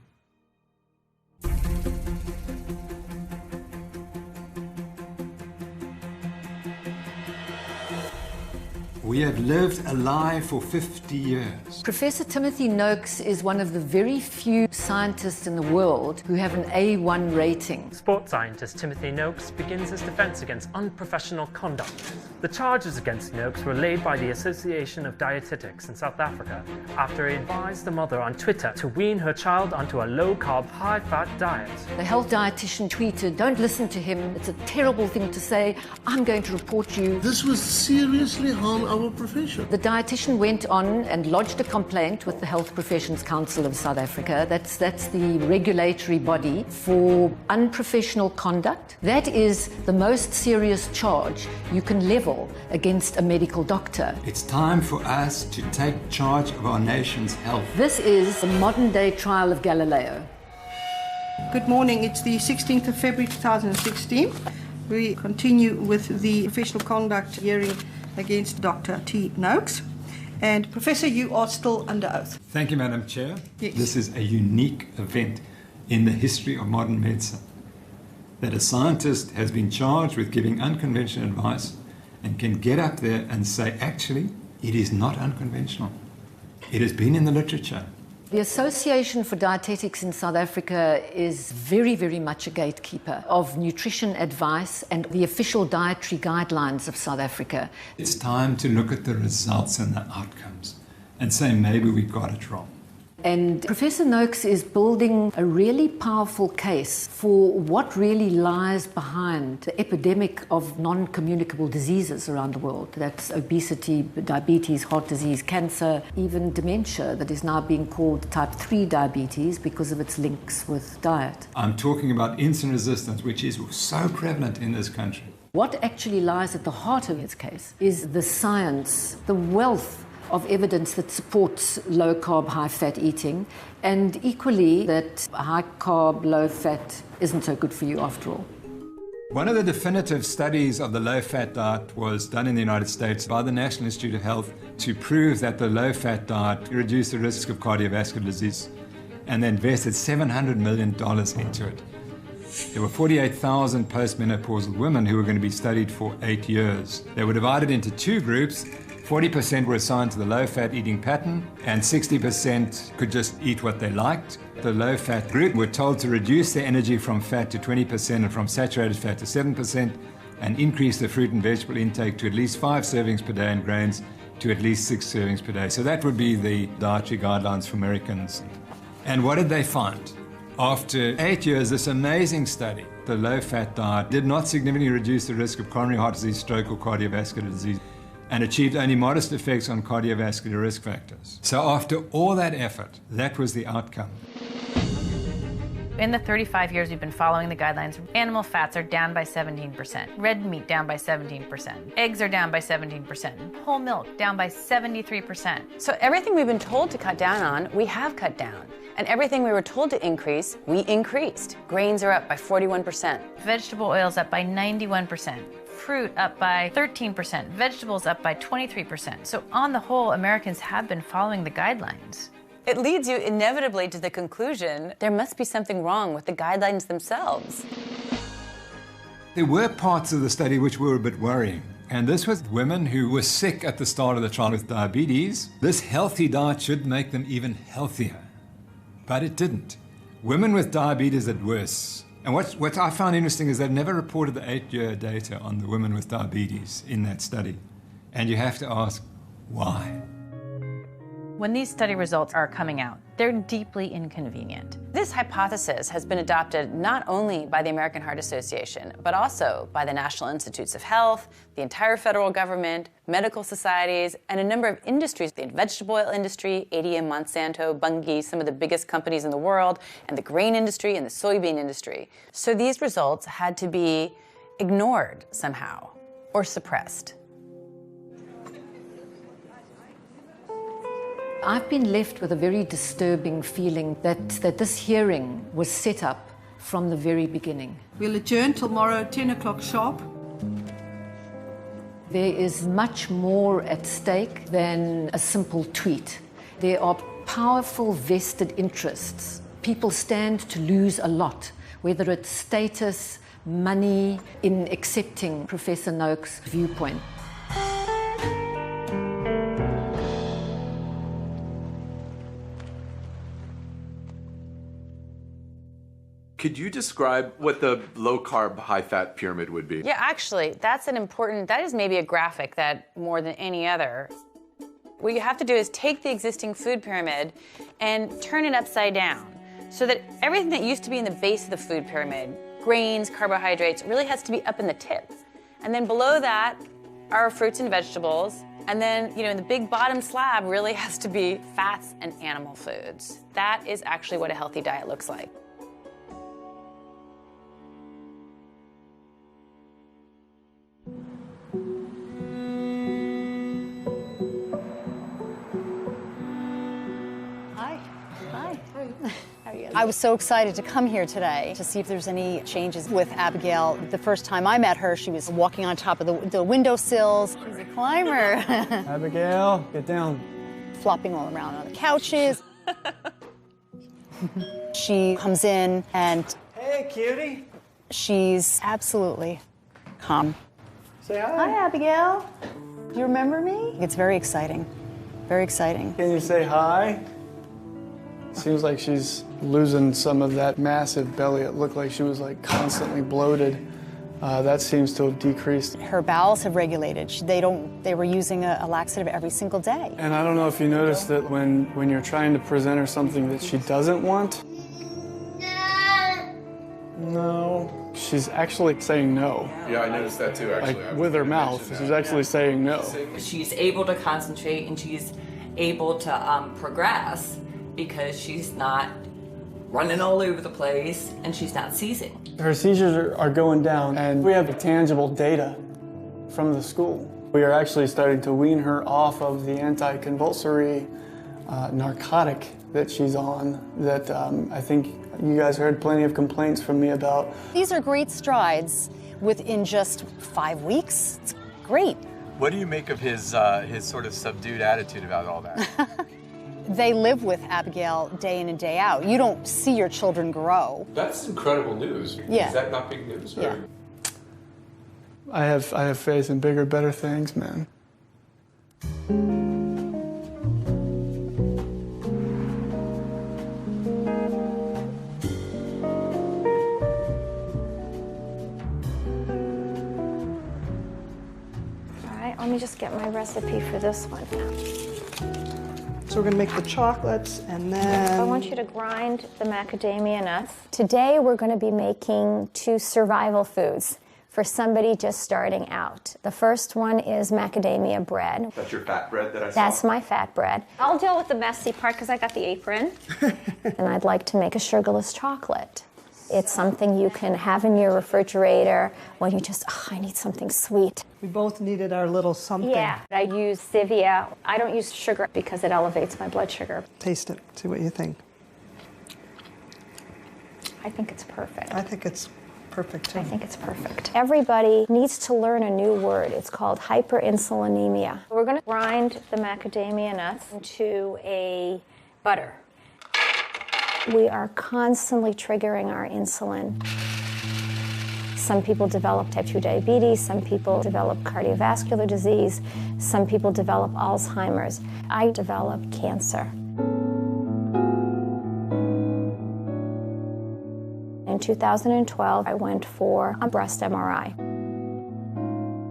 We have lived a lie for 50 years. Professor Timothy Noakes is one of the very few scientists in the world who have an A1 rating. Sports scientist Timothy Noakes begins his defense against unprofessional conduct. The charges against Noakes were laid by the Association of Dietetics in South Africa after he advised the mother on Twitter to wean her child onto a low-carb, high-fat diet. The health dietitian tweeted, "Don't listen to him, it's a terrible thing to say, I'm going to report you." This was seriously harm our profession. The dietitian went on and lodged a complaint with the Health Professions Council of South Africa. That's the regulatory body for unprofessional conduct. That is the most serious charge you can level against a medical doctor. It's time for us to take charge of our nation's health. This is the modern-day trial of Galileo. Good morning. It's the 16th of February 2016. We continue with the professional conduct hearing against Dr. T. Noakes. And Professor, you are still under oath. Thank you, Madam Chair. Yes. This is a unique event in the history of modern medicine, that a scientist has been charged with giving unconventional advice and can get up there and say, actually, it is not unconventional. It has been in the literature. The Association for Dietetics in South Africa is very, very much a gatekeeper of nutrition advice and the official dietary guidelines of South Africa. It's time to look at the results and the outcomes and say maybe we got it wrong. And Professor Noakes is building a really powerful case for what really lies behind the epidemic of non-communicable diseases around the world. That's obesity, diabetes, heart disease, cancer, even dementia that is now being called type 3 diabetes because of its links with diet. I'm talking about insulin resistance, which is so prevalent in this country. What actually lies at the heart of its case is the science, the wealth of evidence that supports low-carb, high-fat eating, and equally that high-carb, low-fat isn't so good for you after all. One of the definitive studies of the low-fat diet was done in the United States by the National Institute of Health to prove that the low-fat diet reduced the risk of cardiovascular disease, and they invested $700 million into it. There were 48,000 postmenopausal women who were going to be studied for 8 years. They were divided into two groups. 40% were assigned to the low-fat eating pattern, and 60% could just eat what they liked. The low-fat group were told to reduce their energy from fat to 20% and from saturated fat to 7%, and increase their fruit and vegetable intake to at least 5 servings per day and grains to at least 6 servings per day. So that would be the dietary guidelines for Americans. And what did they find? After 8 years, this amazing study, the low-fat diet did not significantly reduce the risk of coronary heart disease, stroke, or cardiovascular disease, and achieved only modest effects on cardiovascular risk factors. So after all that effort, that was the outcome. In the 35 years we've been following the guidelines, animal fats are down by 17%, red meat down by 17%, eggs are down by 17%, whole milk down by 73%. So everything we've been told to cut down on, we have cut down. And everything we were told to increase, we increased. Grains are up by 41%. Vegetable oils up by 91%. Fruit up by 13%, vegetables up by 23%. So on the whole, Americans have been following the guidelines. It leads you inevitably to the conclusion there must be something wrong with the guidelines themselves. There were parts of the study which were a bit worrying. And this was women who were sick at the start of the trial with diabetes. This healthy diet should make them even healthier. But it didn't. Women with diabetes did worse. And what I found interesting is they've never reported the 8-year data on the women with diabetes in that study. And you have to ask, why? When these study results are coming out, they're deeply inconvenient. This hypothesis has been adopted not only by the American Heart Association, but also by the National Institutes of Health, the entire federal government, medical societies, and a number of industries, the vegetable oil industry, ADM, Monsanto, Bunge, some of the biggest companies in the world, and the grain industry and the soybean industry. So these results had to be ignored somehow or suppressed. I've been left with a very disturbing feeling that this hearing was set up from the very beginning. We'll adjourn tomorrow, 10 o'clock sharp. There is much more at stake than a simple tweet. There are powerful vested interests. People stand to lose a lot, whether it's status, money, in accepting Professor Noakes' viewpoint. Could you describe what the low-carb, high-fat pyramid would be? Yeah, actually, that is maybe a graphic that more than any other. What you have to do is take the existing food pyramid and turn it upside down so that everything that used to be in the base of the food pyramid, grains, carbohydrates, really has to be up in the tip. And then below that are fruits and vegetables. And then, in the big bottom slab really has to be fats and animal foods. That is actually what a healthy diet looks like. I was so excited to come here today to see if there's any changes with Abigail. The first time I met her, she was walking on top of the windowsills. She's a climber. Abigail, get down. Flopping all around on the couches. She comes in and... Hey, cutie. She's absolutely calm. Say hi. Hi, Abigail. Do you remember me? It's very exciting. Very exciting. Can you say hi? Seems like she's losing some of that massive belly. It looked like she was like constantly bloated. That seems to have decreased. Her bowels have regulated. They were using a laxative every single day. And I don't know if you noticed that when you're trying to present her something that she doesn't want. No. She's actually saying no. Yeah, I noticed that too, actually. Like with her mouth, she's actually saying no. She's able to concentrate and she's able to progress because she's not running all over the place and she's not seizing. Her seizures are going down, and we have tangible data from the school. We are actually starting to wean her off of the anti-convulsory narcotic that she's on that I think you guys heard plenty of complaints from me about. These are great strides within just 5 weeks. It's great. What do you make of his sort of subdued attitude about all that? They live with Abigail day in and day out. You don't see your children grow. That's incredible news. Yeah. Is that not big news? Yeah. I have faith in bigger, better things, man. All right, let me just get my recipe for this one. So we're going to make the chocolates, and then... I want you to grind the macadamia nuts. Today we're going to be making 2 survival foods for somebody just starting out. The first one is macadamia bread. That's your fat bread that I saw? That's my fat bread. I'll deal with the messy part because I got the apron. And I'd like to make a sugarless chocolate. It's something you can have in your refrigerator when you just, I need something sweet. We both needed our little something. Yeah, I use stevia. I don't use sugar because it elevates my blood sugar. Taste it, see what you think. I think it's perfect. I think it's perfect, too. I think it's perfect. Everybody needs to learn a new word. It's called hyperinsulinemia. We're going to grind the macadamia nuts into a butter. We are constantly triggering our insulin. Some people develop type 2 diabetes, some people develop cardiovascular disease, some people develop Alzheimer's. I developed cancer. In 2012, I went for a breast MRI.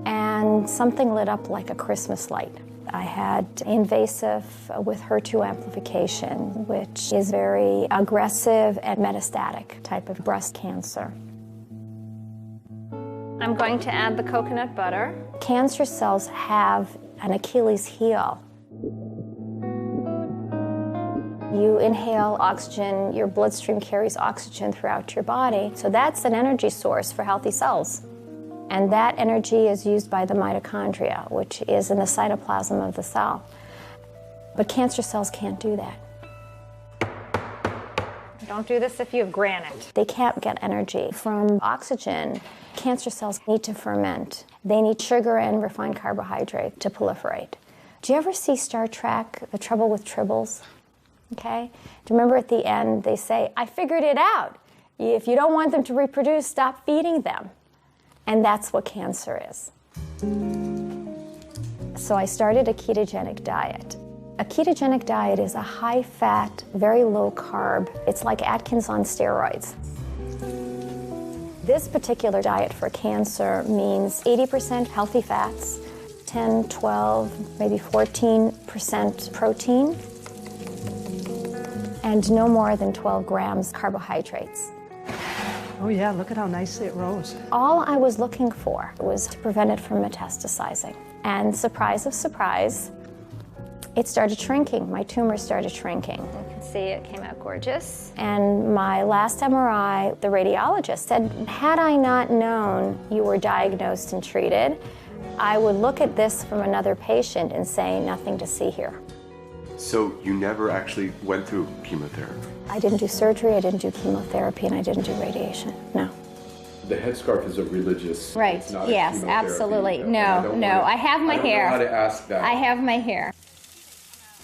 And something lit up like a Christmas light. I had invasive with HER2 amplification, which is very aggressive and metastatic type of breast cancer. I'm going to add the coconut butter. Cancer cells have an Achilles heel. You inhale oxygen, your bloodstream carries oxygen throughout your body, so that's an energy source for healthy cells. And that energy is used by the mitochondria, which is in the cytoplasm of the cell. But cancer cells can't do that. Don't do this if you have granite. They can't get energy from oxygen. Cancer cells need to ferment. They need sugar and refined carbohydrate to proliferate. Do you ever see Star Trek, The Trouble with Tribbles? Okay? Do you remember at the end they say, I figured it out. If you don't want them to reproduce, stop feeding them. And that's what cancer is. So I started a ketogenic diet. A ketogenic diet is a high-fat, very low-carb. It's like Atkins on steroids. This particular diet for cancer means 80% healthy fats, 10, 12, maybe 14% protein, and no more than 12 grams carbohydrates. Oh yeah, look at how nicely it rose. All I was looking for was to prevent it from metastasizing. And surprise of surprise, it started shrinking. My tumor started shrinking. You can see it came out gorgeous. And my last MRI, the radiologist said, had I not known you were diagnosed and treated, I would look at this from another patient and say, nothing to see here. So you never actually went through chemotherapy? I didn't do surgery, I didn't do chemotherapy, and I didn't do radiation, no. The headscarf is a religious. Right, it's not a yes, chemotherapy. absolutely. No, I have my hair. I don't know how to ask that. I have my hair.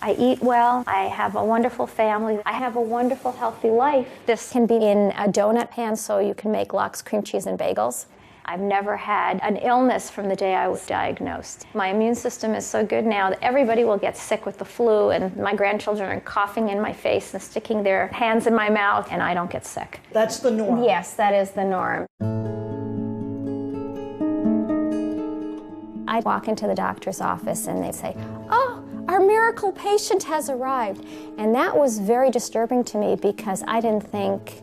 I eat well, I have a wonderful family, I have a wonderful healthy life. This can be in a donut pan so you can make lox, cream cheese, and bagels. I've never had an illness from the day I was diagnosed. My immune system is so good now that everybody will get sick with the flu, and my grandchildren are coughing in my face and sticking their hands in my mouth, and I don't get sick. That's the norm. Yes, that is the norm. I walk into the doctor's office and they say, oh, our miracle patient has arrived. And that was very disturbing to me because I didn't think,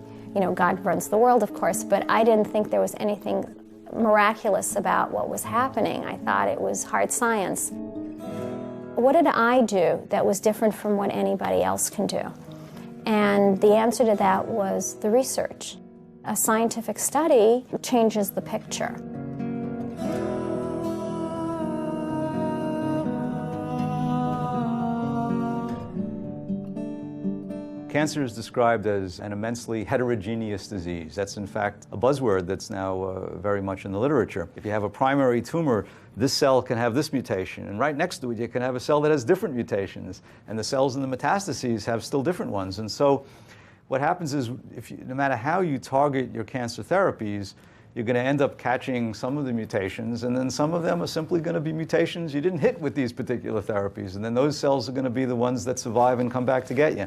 God runs the world, of course, but I didn't think there was anything miraculous about what was happening. I thought it was hard science. What did I do that was different from what anybody else can do? And the answer to that was the research. A scientific study changes the picture. Cancer is described as an immensely heterogeneous disease. That's in fact a buzzword that's now very much in the literature. If you have a primary tumor, this cell can have this mutation, and right next to it you can have a cell that has different mutations, and the cells in the metastases have still different ones. And so what happens is, no matter how you target your cancer therapies, you're going to end up catching some of the mutations, and then some of them are simply going to be mutations you didn't hit with these particular therapies, and then those cells are going to be the ones that survive and come back to get you.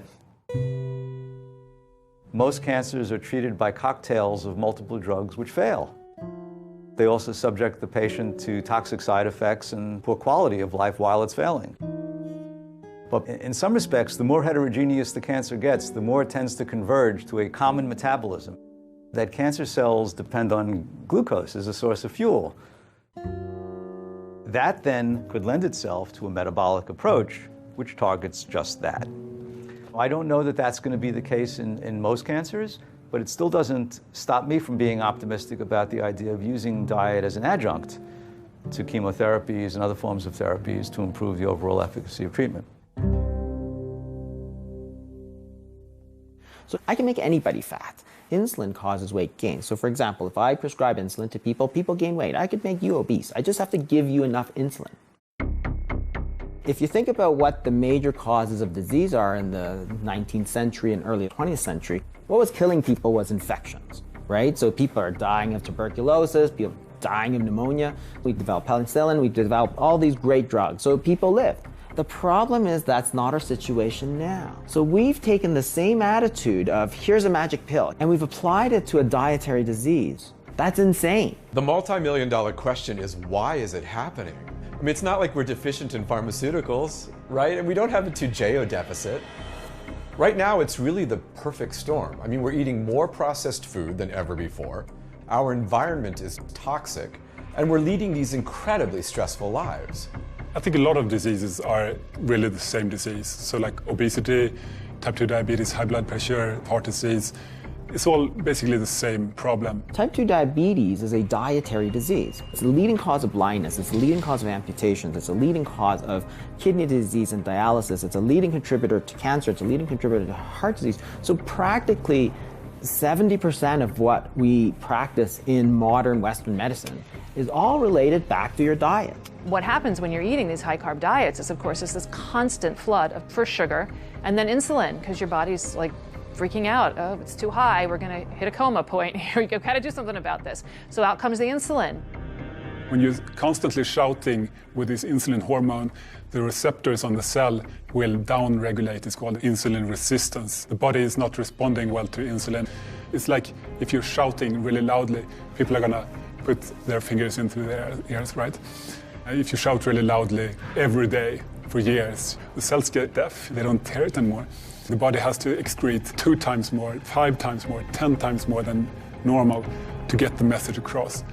Most cancers are treated by cocktails of multiple drugs which fail. They also subject the patient to toxic side effects and poor quality of life while it's failing. But in some respects, the more heterogeneous the cancer gets, the more it tends to converge to a common metabolism. That cancer cells depend on glucose as a source of fuel. That then could lend itself to a metabolic approach which targets just that. I don't know that that's going to be the case in most cancers, but it still doesn't stop me from being optimistic about the idea of using diet as an adjunct to chemotherapies and other forms of therapies to improve the overall efficacy of treatment. So I can make anybody fat. Insulin causes weight gain. So for example, if I prescribe insulin to people, people gain weight. I could make you obese. I just have to give you enough insulin. If you think about what the major causes of disease are in the 19th century and early 20th century, what was killing people was infections, right? So people are dying of tuberculosis, people are dying of pneumonia. We developed penicillin, we developed all these great drugs, so people lived. The problem is that's not our situation now. So we've taken the same attitude of here's a magic pill and we've applied it to a dietary disease. That's insane. The multi-million-dollar question is, why is it happening? I mean, it's not like we're deficient in pharmaceuticals, right? And we don't have a Toujeo deficit. Right now, it's really the perfect storm. I mean, we're eating more processed food than ever before. Our environment is toxic, and we're leading these incredibly stressful lives. I think a lot of diseases are really the same disease. So like obesity, type 2 diabetes, high blood pressure, heart disease, it's all basically the same problem. Type 2 diabetes is a dietary disease. It's the leading cause of blindness, it's the leading cause of amputations, it's a leading cause of kidney disease and dialysis, it's a leading contributor to cancer, it's a leading contributor to heart disease. So practically 70% of what we practice in modern Western medicine is all related back to your diet. What happens when you're eating these high-carb diets is, of course, is this constant flood of first sugar and then insulin, because your body's like freaking out. Oh, it's too high. We're going to hit a coma point. Here we go. Got to do something about this. So out comes the insulin. When you're constantly shouting with this insulin hormone, the receptors on the cell will down-regulate. It's called insulin resistance. The body is not responding well to insulin. It's like if you're shouting really loudly, people are gonna put their fingers into their ears, right? If you shout really loudly every day for years, the cells get deaf, they don't hear it anymore. The body has to excrete 2 times more, 5 times more, 10 times more than normal to get the message across.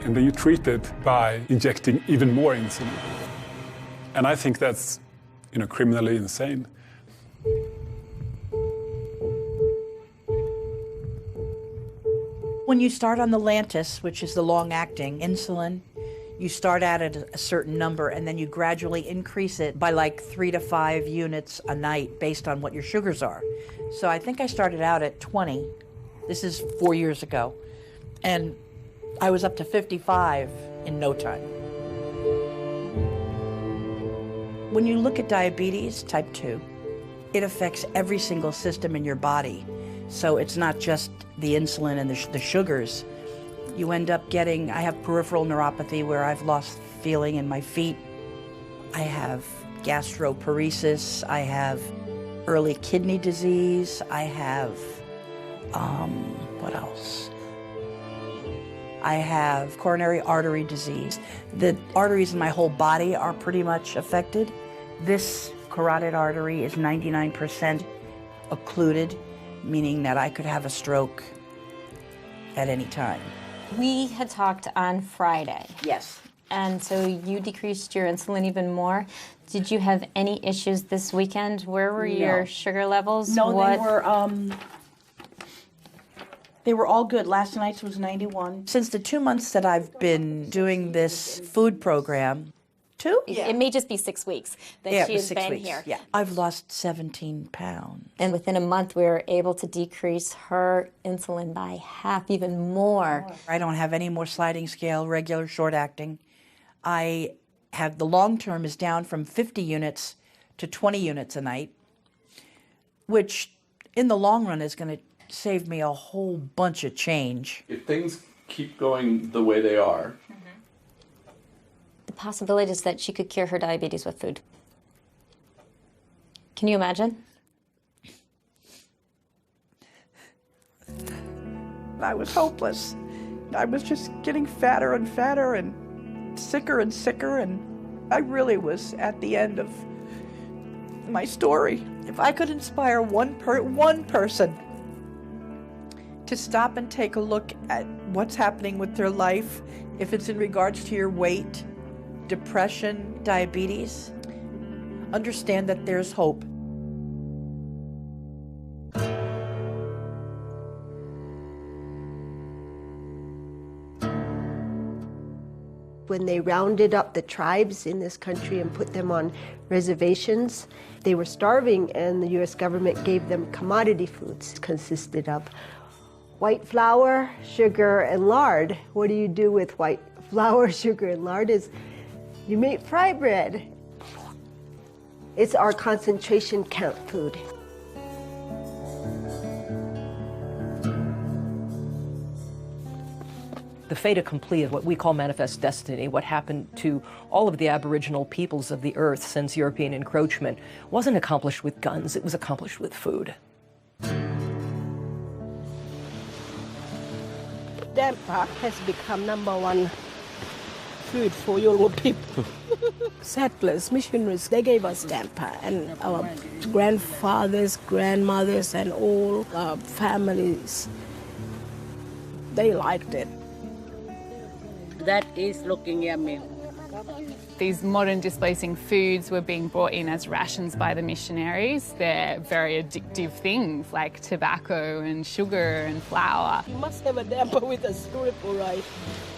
And then you treat it by injecting even more insulin. And I think that's, criminally insane. When you start on the Lantus, which is the long-acting insulin, you start at a certain number and then you gradually increase it by like 3 to 5 units a night based on what your sugars are. So I think I started out at 20. This is 4 years ago. And I was up to 55 in no time. When you look at diabetes type 2, it affects every single system in your body. So it's not just the insulin and the sugars. You end up getting, I have peripheral neuropathy where I've lost feeling in my feet. I have gastroparesis. I have early kidney disease. I have, what else? I have coronary artery disease. The arteries in my whole body are pretty much affected. This carotid artery is 99% occluded, meaning that I could have a stroke at any time. We had talked on Friday. Yes. And so you decreased your insulin even more. Did you have any issues this weekend? Where were your sugar levels? No, they were all good. Last night's was 91. Since the 2 months that I've been doing this food program, 2? Yeah. It may just be 6 weeks that she has been here. Yeah. I've lost 17 pounds. And within a month, we were able to decrease her insulin by half, even more. I don't have any more sliding scale, regular short acting. I have the long term is down from 50 units to 20 units a night, which in the long run is going to save me a whole bunch of change. If things keep going the way they are, the possibility is that she could cure her diabetes with food. Can you imagine? I was hopeless. I was just getting fatter and fatter and sicker, and I really was at the end of my story. If I could inspire one person to stop and take a look at what's happening with their life, if it's in regards to your weight, depression, diabetes, understand that there's hope. When they rounded up the tribes in this country and put them on reservations, they were starving, and the U.S. government gave them commodity foods. It consisted of white flour, sugar, and lard. What do you do with white flour, sugar, and lard is you make fry bread. It's our concentration camp food. The fait accompli of what we call manifest destiny, what happened to all of the Aboriginal peoples of the earth since European encroachment, wasn't accomplished with guns, it was accomplished with food. Damper has become #1 food for Yoruba people. Settlers, missionaries, they gave us damper, and our grandfathers, grandmothers, and all our families, they liked it. That is looking yummy. These modern displacing foods were being brought in as rations by the missionaries. They're very addictive things like tobacco and sugar and flour. You must have a damper with a syrup or rice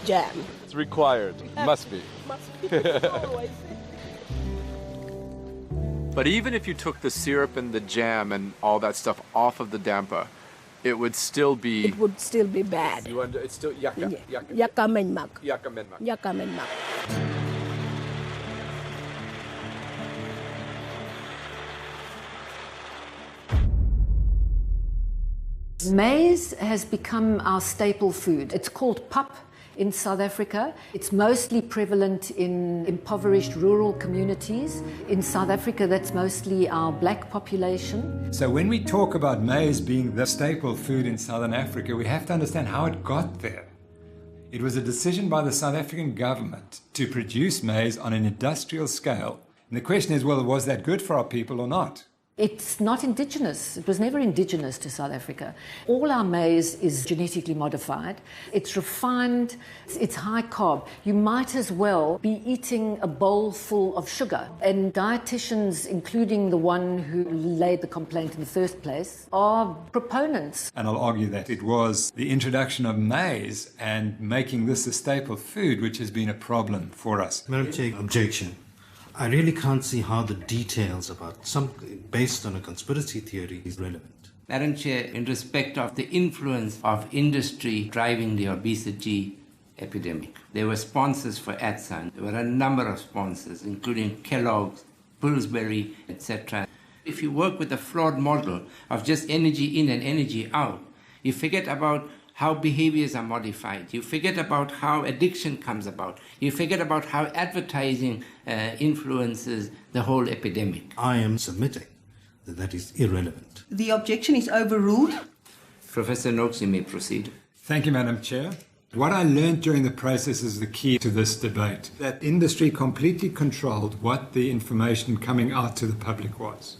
jam. It's required. Must be. Must be. Always. but even if you took the syrup and the jam and all that stuff off of the damper, it would still be... It would still be bad. It's still yakka. Yakka menmak. Yakka menmak. Yakka menmak. Maize has become our staple food. It's called pap in South Africa. It's mostly prevalent in impoverished rural communities. In South Africa, that's mostly our black population. So when we talk about maize being the staple food in Southern Africa, we have to understand how it got there. It was a decision by the South African government to produce maize on an industrial scale. And the question is, well, was that good for our people or not? It's not indigenous. It was never indigenous to South Africa. All our maize is genetically modified. It's refined. It's high carb. You might as well be eating a bowl full of sugar. And dietitians, including the one who laid the complaint in the first place, are proponents. And I'll argue that it was the introduction of maize and making this a staple food which has been a problem for us. Madam Chair, objection. I really can't see how the details about something based on a conspiracy theory is relevant. Madam Chair, in respect of the influence of industry driving the obesity epidemic, there were sponsors for ATSAN. There were a number of sponsors, including Kellogg's, Pillsbury, etc. If you work with a flawed model of just energy in and energy out, you forget about how behaviors are modified. You forget about how addiction comes about. You forget about how advertising influences the whole epidemic. I am submitting that that is irrelevant. The objection is overruled. Professor Noakes, you may proceed. Thank you, Madam Chair. What I learned during the process is the key to this debate, that industry completely controlled what the information coming out to the public was.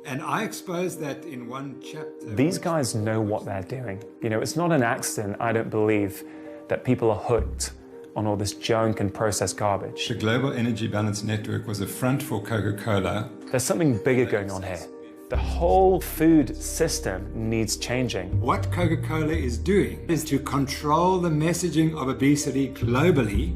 And I exposed that in one chapter. These guys know what they're doing. You know, it's not an accident, I don't believe, that people are hooked on all this junk and processed garbage. The Global Energy Balance Network was a front for Coca-Cola. There's something bigger going on here. The whole food system needs changing. What Coca-Cola is doing is to control the messaging of obesity globally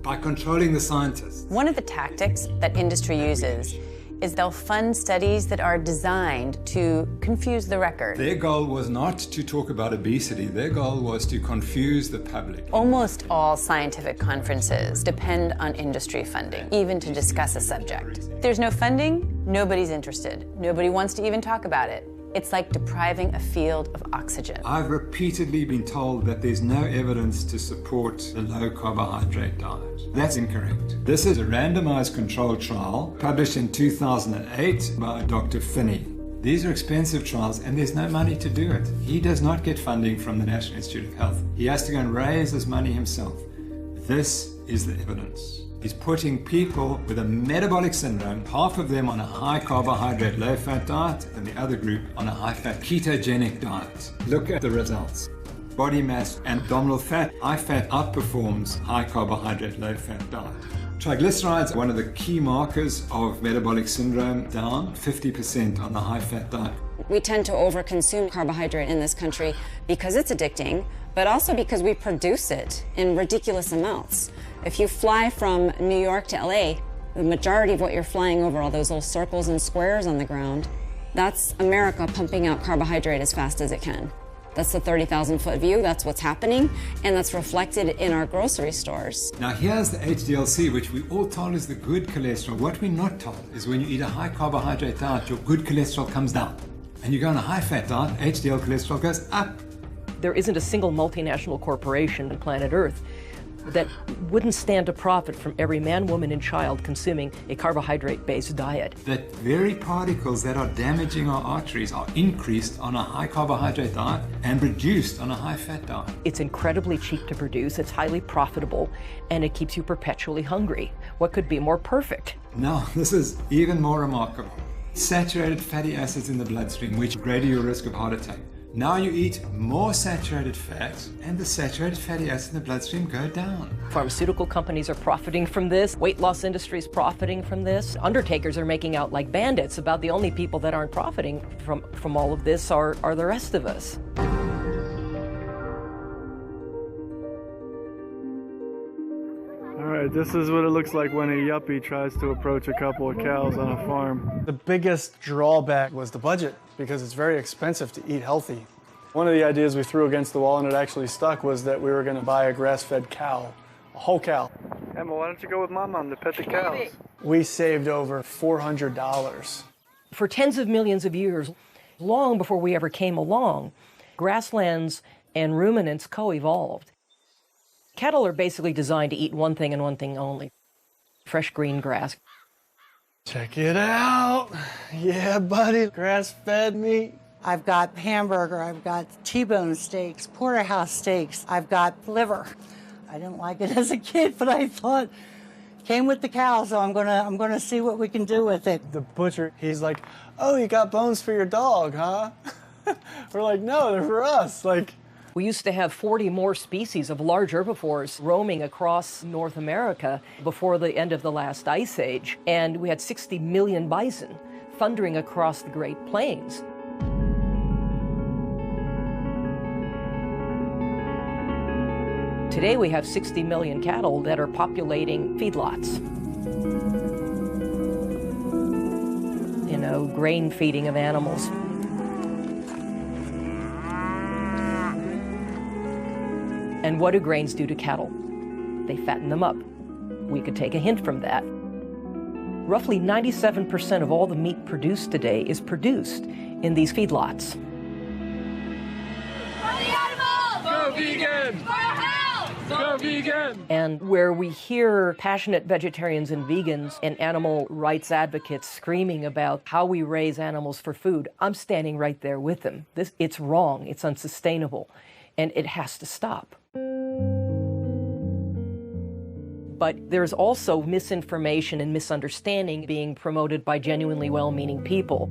by controlling the scientists. One of the tactics that industry uses is they'll fund studies that are designed to confuse the record. Their goal was not to talk about obesity. Their goal was to confuse the public. Almost all scientific conferences depend on industry funding, even to discuss a subject. If there's no funding, nobody's interested. Nobody wants to even talk about it. It's like depriving a field of oxygen. I've repeatedly been told that there's no evidence to support the low-carbohydrate diet. That's incorrect. This is a randomized controlled trial published in 2008 by Dr. Finney. These are expensive trials and there's no money to do it. He does not get funding from the National Institute of Health. He has to go and raise his money himself. This is the evidence. He's putting people with a metabolic syndrome, half of them on a high carbohydrate, low fat diet, and the other group on a high fat ketogenic diet. Look at the results. Body mass and abdominal fat, high fat outperforms high carbohydrate, low fat diet. Triglycerides are one of the key markers of metabolic syndrome, down 50% on the high fat diet. We tend to overconsume carbohydrate in this country because it's addicting, but also because we produce it in ridiculous amounts. If you fly from New York to LA, the majority of what you're flying over, all those little circles and squares on the ground, that's America pumping out carbohydrate as fast as it can. That's the 30,000-foot view, that's what's happening, and that's reflected in our grocery stores. Now here's the HDLC, which we all told is the good cholesterol. What we're not told is when you eat a high carbohydrate diet, your good cholesterol comes down. And you go on a high fat diet, HDL cholesterol goes up. There isn't a single multinational corporation on planet Earth that wouldn't stand to profit from every man, woman, and child consuming a carbohydrate-based diet. That very particles that are damaging our arteries are increased on a high carbohydrate diet and reduced on a high fat diet. It's incredibly cheap to produce, it's highly profitable, and it keeps you perpetually hungry. What could be more perfect? Now, this is even more remarkable. Saturated fatty acids in the bloodstream, which greater your risk of heart attack. Now you eat more saturated fat, and the saturated fatty acids in the bloodstream go down. Pharmaceutical companies are profiting from this. Weight loss industry is profiting from this. Undertakers are making out like bandits. About the only people that aren't profiting from all of this are the rest of us. All right, this is what it looks like when a yuppie tries to approach a couple of cows on a farm. The biggest drawback was the budget, because it's very expensive to eat healthy. One of the ideas we threw against the wall, and it actually stuck, was that we were going to buy a grass-fed cow, a whole cow. Emma, why don't you go with my mom to pet the cows? We saved over $400. For tens of millions of years, long before we ever came along, grasslands and ruminants co-evolved. Cattle are basically designed to eat one thing and one thing only: fresh green grass. Check it out. Yeah, buddy, grass-fed meat. I've got hamburger, I've got T-bone steaks, porterhouse steaks, I've got liver. I didn't like it as a kid, but I thought, came with the cow, so I'm gonna see what we can do with it. The butcher, he's like, oh, you got bones for your dog, huh? We're like, no, they're for us. Like, we used to have 40 more species of large herbivores roaming across North America before the end of the last ice age, and we had 60 million bison thundering across the Great Plains. Today we have 60 million cattle that are populating feedlots. You know, grain feeding of animals. And what do grains do to cattle? They fatten them up. We could take a hint from that. Roughly 97% of all the meat produced today is produced in these feedlots. Go vegan! Go vegan! And where we hear passionate vegetarians and vegans and animal rights advocates screaming about how we raise animals for food, I'm standing right there with them. It's wrong, it's unsustainable, and it has to stop. But there's also misinformation and misunderstanding being promoted by genuinely well-meaning people.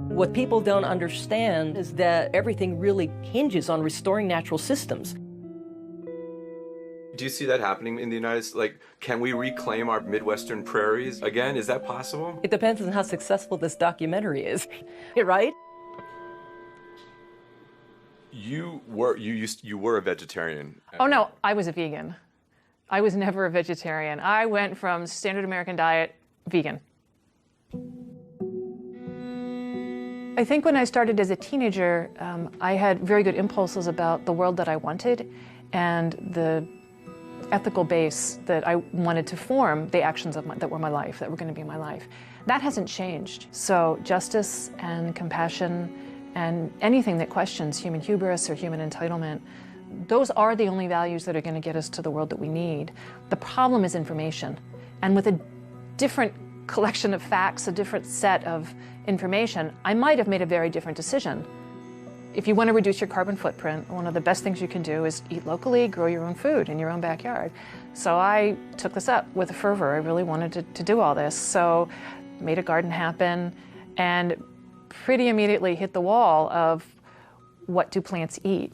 What people don't understand is that everything really hinges on restoring natural systems. Do you see that happening in the United States? Like, can we reclaim our Midwestern prairies again? Is that possible? It depends on how successful this documentary is, right? You were a vegetarian. Oh no, I was a vegan. I was never a vegetarian. I went from standard American diet, vegan. I think when I started as a teenager, I had very good impulses about the world that I wanted and the ethical base that I wanted to form the actions that were my life, that were going to be my life. That hasn't changed. So justice and compassion and anything that questions human hubris or human entitlement, those are the only values that are going to get us to the world that we need. The problem is information. And with a different collection of facts, a different set of information, I might have made a very different decision. If you want to reduce your carbon footprint, one of the best things you can do is eat locally, grow your own food in your own backyard. So I took this up with fervor. I really wanted to do all this. So made a garden happen and pretty immediately hit the wall of what do plants eat?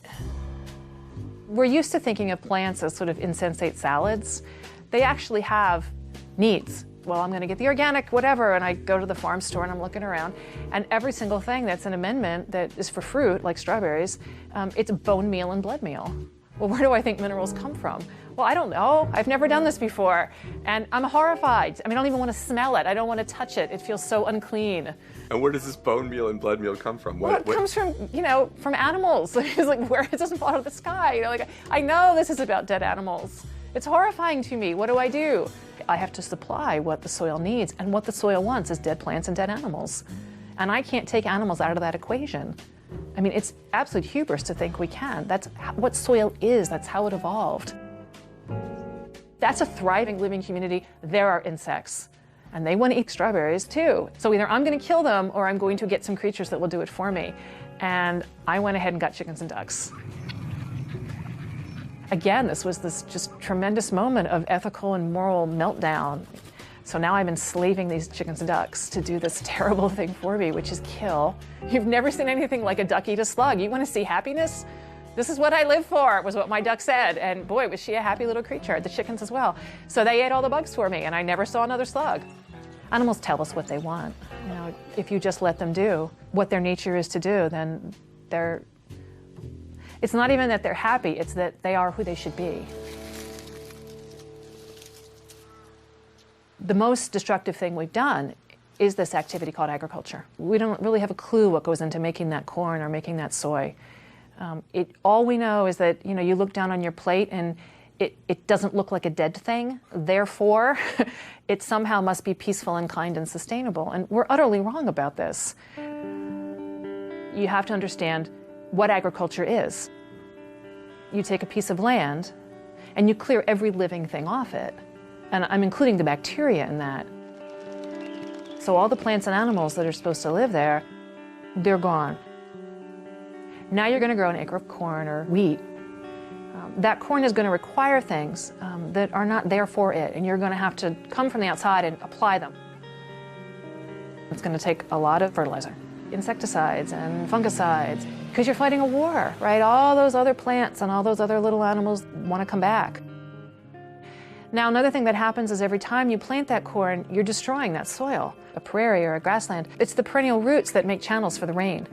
We're used to thinking of plants as sort of insensate salads. They actually have needs. Well, I'm going to get the organic whatever, and I go to the farm store and I'm looking around, and every single thing that's an amendment that is for fruit, like strawberries, it's bone meal and blood meal. Well, where do I think minerals come from? Well, I don't know. I've never done this before, and I'm horrified. I mean, I don't even want to smell it. I don't want to touch it. It feels so unclean. And where does this bone meal and blood meal come from? Well, it comes from, from animals. It's like, where it doesn't fall out of the sky. Like, I know this is about dead animals. It's horrifying to me. What do? I have to supply what the soil needs, and what the soil wants is dead plants and dead animals. And I can't take animals out of that equation. I mean, it's absolute hubris to think we can. That's what soil is. That's how it evolved. That's a thriving, living community. There are insects, and they want to eat strawberries too. So either I'm going to kill them, or I'm going to get some creatures that will do it for me. And I went ahead and got chickens and ducks. Again, this was this just tremendous moment of ethical and moral meltdown. So now I'm enslaving these chickens and ducks to do this terrible thing for me, which is kill. You've never seen anything like a duck eat a slug. You want to see happiness? This is what I live for, was what my duck said. And boy, was she a happy little creature, the chickens as well. So they ate all the bugs for me, and I never saw another slug. Animals tell us what they want. If you just let them do what their nature is to do, then it's not even that they're happy, it's that they are who they should be. The most destructive thing we've done is this activity called agriculture. We don't really have a clue what goes into making that corn or making that soy. All we know is that you look down on your plate and it doesn't look like a dead thing. Therefore, it somehow must be peaceful and kind and sustainable. And we're utterly wrong about this. You have to understand what agriculture is. you take a piece of land and you clear every living thing off it. And I'm including the bacteria in that. So all the plants and animals that are supposed to live there, they're gone. Now you're going to grow an acre of corn or wheat. That corn is going to require things that are not there for it, and you're going to have to come from the outside and apply them. It's going to take a lot of fertilizer, insecticides and fungicides, because you're fighting a war, right? All those other plants and all those other little animals want to come back. Now, another thing that happens is every time you plant that corn, you're destroying that soil, a prairie or a grassland. It's the perennial roots that make channels for the rain.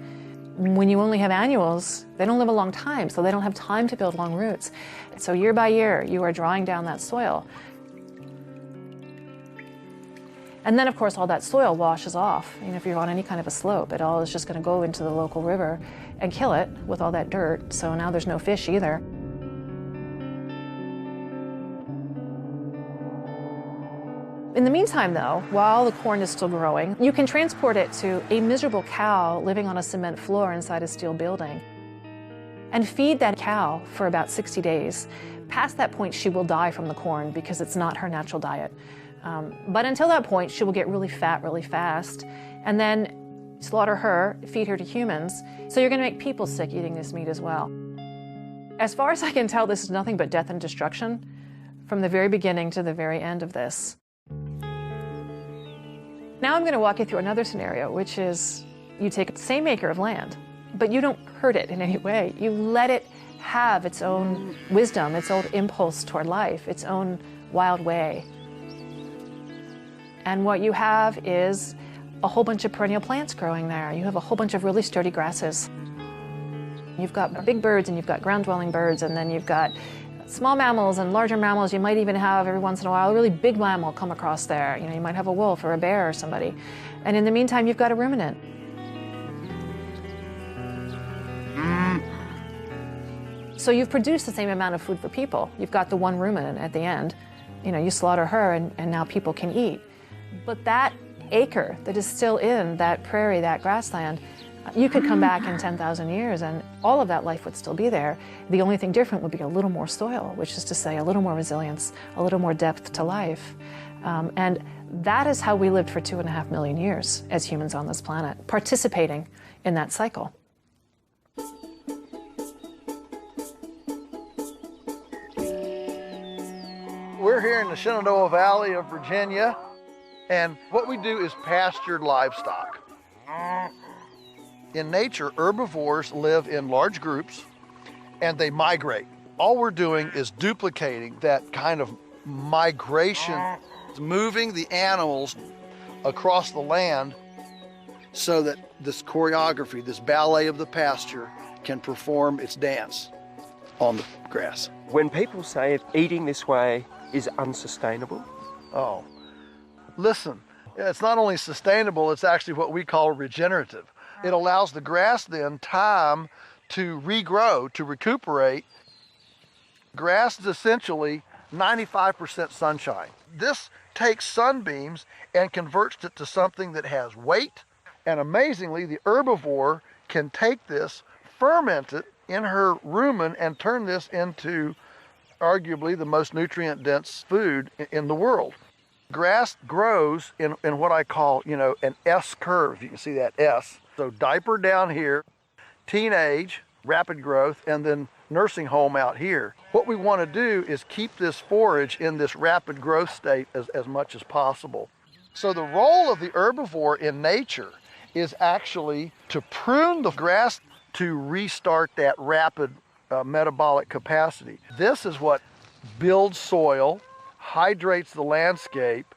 When you only have annuals, they don't live a long time, so they don't have time to build long roots. So year by year, you are drawing down that soil. And then, of course, all that soil washes off. You know, if you're on any kind of a slope, it all is just going to go into the local river and kill it with all that dirt. So now there's no fish either. In the meantime, though, while the corn is still growing, you can transport it to a miserable cow living on a cement floor inside a steel building and feed that cow for about 60 days. Past that point, she will die from the corn because it's not her natural diet. But until that point, she will get really fat really fast, and then slaughter her, feed her to humans. So you're going to make people sick eating this meat as well. As far as I can tell, this is nothing but death and destruction from the very beginning to the very end of this. Now I'm going to walk you through another scenario, which is you take the same acre of land, but you don't hurt it in any way. You let it have its own wisdom, its own impulse toward life, its own wild way. And what you have is a whole bunch of perennial plants growing there. You have a whole bunch of really sturdy grasses. You've got big birds and you've got ground-dwelling birds, and then you've got small mammals and larger mammals. You might even have, every once in a while, a really big mammal come across there. You know, you might have a wolf or a bear or somebody. And in the meantime, you've got a ruminant. So you've produced the same amount of food for people. You've got the one ruminant at the end. You know, you slaughter her and now people can eat. But that acre that is still in that prairie, that grassland, you could come back in 10,000 years and all of that life would still be there. The only thing different would be a little more soil, which is to say a little more resilience, a little more depth to life. And that is how we lived for 2.5 million years as humans on this planet, participating in that cycle. We're here in the Shenandoah Valley of Virginia, and what we do is pastured livestock. In nature, herbivores live in large groups and they migrate. All we're doing is duplicating that kind of migration, moving the animals across the land so that this choreography, this ballet of the pasture, can perform its dance on the grass. When people say eating this way is unsustainable, oh, listen, it's not only sustainable, it's actually what we call regenerative. It allows the grass then time to regrow, to recuperate. Grass is essentially 95% sunshine. This takes sunbeams and converts it to something that has weight. And amazingly, the herbivore can take this, ferment it in her rumen, and turn this into arguably the most nutrient-dense food in the world. Grass grows in what I call, an S curve. You can see that S. So diaper down here, teenage, rapid growth, and then nursing home out here. What we want to do is keep this forage in this rapid growth state as much as possible. So the role of the herbivore in nature is actually to prune the grass to restart that rapid metabolic capacity. This is what builds soil, hydrates the landscape,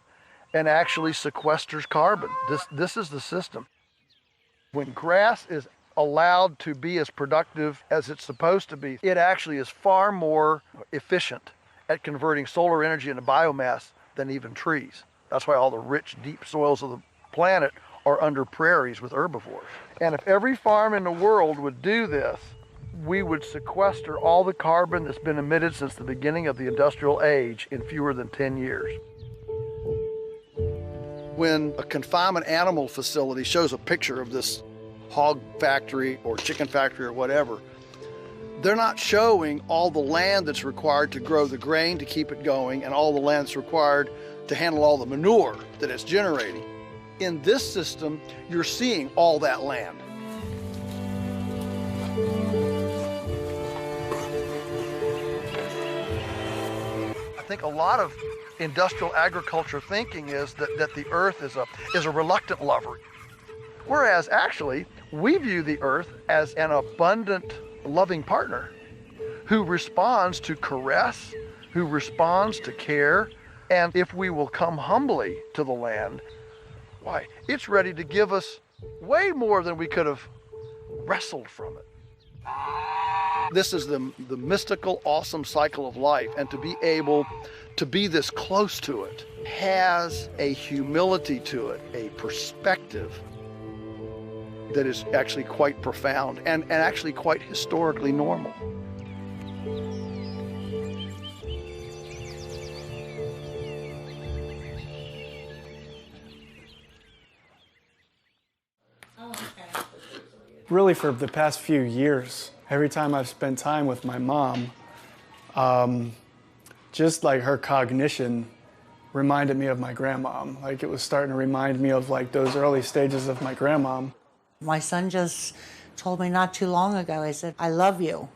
and actually sequesters carbon. This is the system. When grass is allowed to be as productive as it's supposed to be, it actually is far more efficient at converting solar energy into biomass than even trees. That's why all the rich, deep soils of the planet are under prairies with herbivores. And if every farm in the world would do this, we would sequester all the carbon that's been emitted since the beginning of the industrial age in fewer than 10 years. When a confinement animal facility shows a picture of this hog factory or chicken factory or whatever, They're not showing all the land that's required to grow the grain to keep it going and all the land that's required to handle all the manure that it's generating. In this system, you're seeing all that land. I think a lot of industrial agriculture thinking is that the earth is a reluctant lover. Whereas actually, we view the earth as an abundant, loving partner who responds to caress, who responds to care, and if we will come humbly to the land, why, it's ready to give us way more than we could have wrestled from it. This is the mystical, awesome cycle of life, and to be able to be this close to it has a humility to it, a perspective that is actually quite profound and actually quite historically normal. Really, for the past few years, every time I've spent time with my mom, just like her cognition reminded me of my grandmom. Like it was starting to remind me of like those early stages of my grandmom. My son just told me not too long ago, he said, I love you,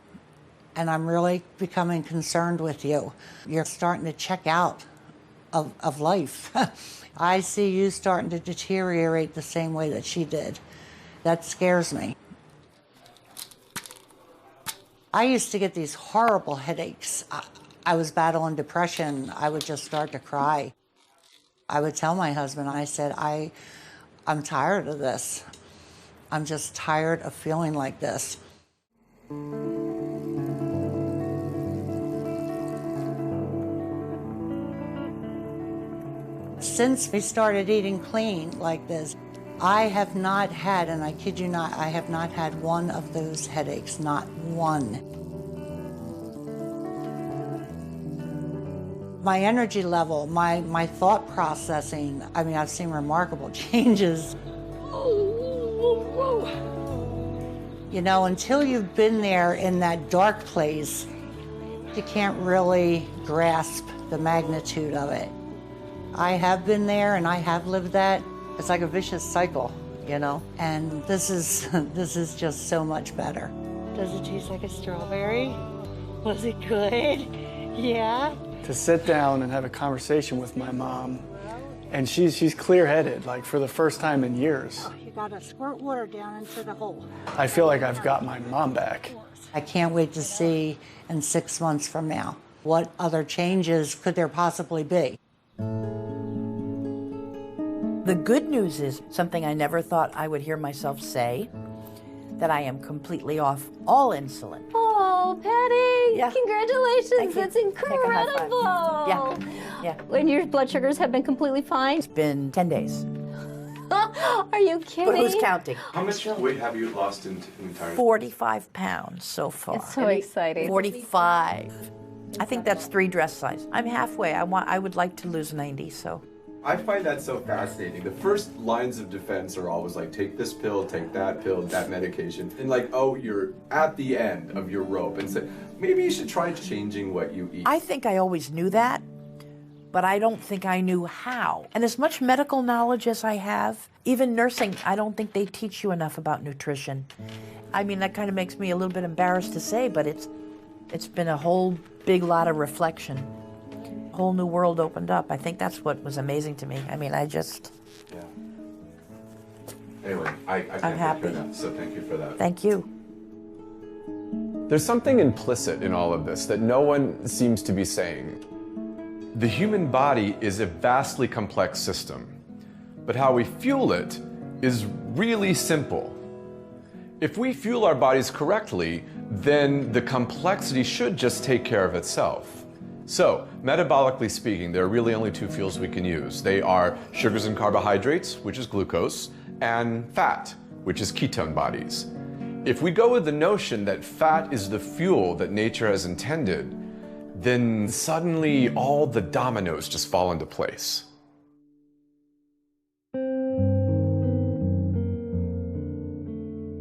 and I'm really becoming concerned with you. You're starting to check out of life. I see you starting to deteriorate the same way that she did. That scares me. I used to get these horrible headaches. I was battling depression. I would just start to cry. I would tell my husband, I said, I'm tired of this. I'm just tired of feeling like this. Since we started eating clean like this, I have not had, and I kid you not, I have not had one of those headaches, not one. My energy level, my thought processing, I mean, I've seen remarkable changes. You know, until you've been there in that dark place, you can't really grasp the magnitude of it. I have been there and I have lived that. It's like a vicious cycle, you know? And this is just so much better. Does it taste like a strawberry? Was it good? Yeah? To sit down and have a conversation with my mom, and she's clear-headed, like for the first time in years. You gotta squirt water down into the hole. I feel like I've got my mom back. I can't wait to see in 6 months from now, what other changes could there possibly be? The good news is something I never thought I would hear myself say, that I am completely off all insulin. Oh, Patty, Yeah. congratulations, that's incredible. Yeah. When your blood sugars have been completely fine? It's been 10 days. Are you kidding? But who's counting? How much weight have you lost in entirety? 45 pounds so far. It's so exciting. 45. I think that's 3 dress size. I'm halfway. I would like to lose 90, so. I find that so fascinating. The first lines of defense are always like, take this pill, take that pill, that medication. And like, oh, you're at the end of your rope. And say, maybe you should try changing what you eat. I think I always knew that, but I don't think I knew how. And as much medical knowledge as I have, even nursing, I don't think they teach you enough about nutrition. I mean, that kind of makes me a little bit embarrassed to say, but it's been a whole big lot of reflection. A whole new world opened up. I think that's what was amazing to me. I mean, I just... Yeah. Anyway, I I'm happy. That, so thank you for that. Thank you. There's something implicit in all of this that no one seems to be saying. The human body is a vastly complex system, but how we fuel it is really simple. If we fuel our bodies correctly, then the complexity should just take care of itself. So, metabolically speaking, there are really only 2 fuels we can use. They are sugars and carbohydrates, which is glucose, and fat, which is ketone bodies. If we go with the notion that fat is the fuel that nature has intended, then suddenly all the dominoes just fall into place.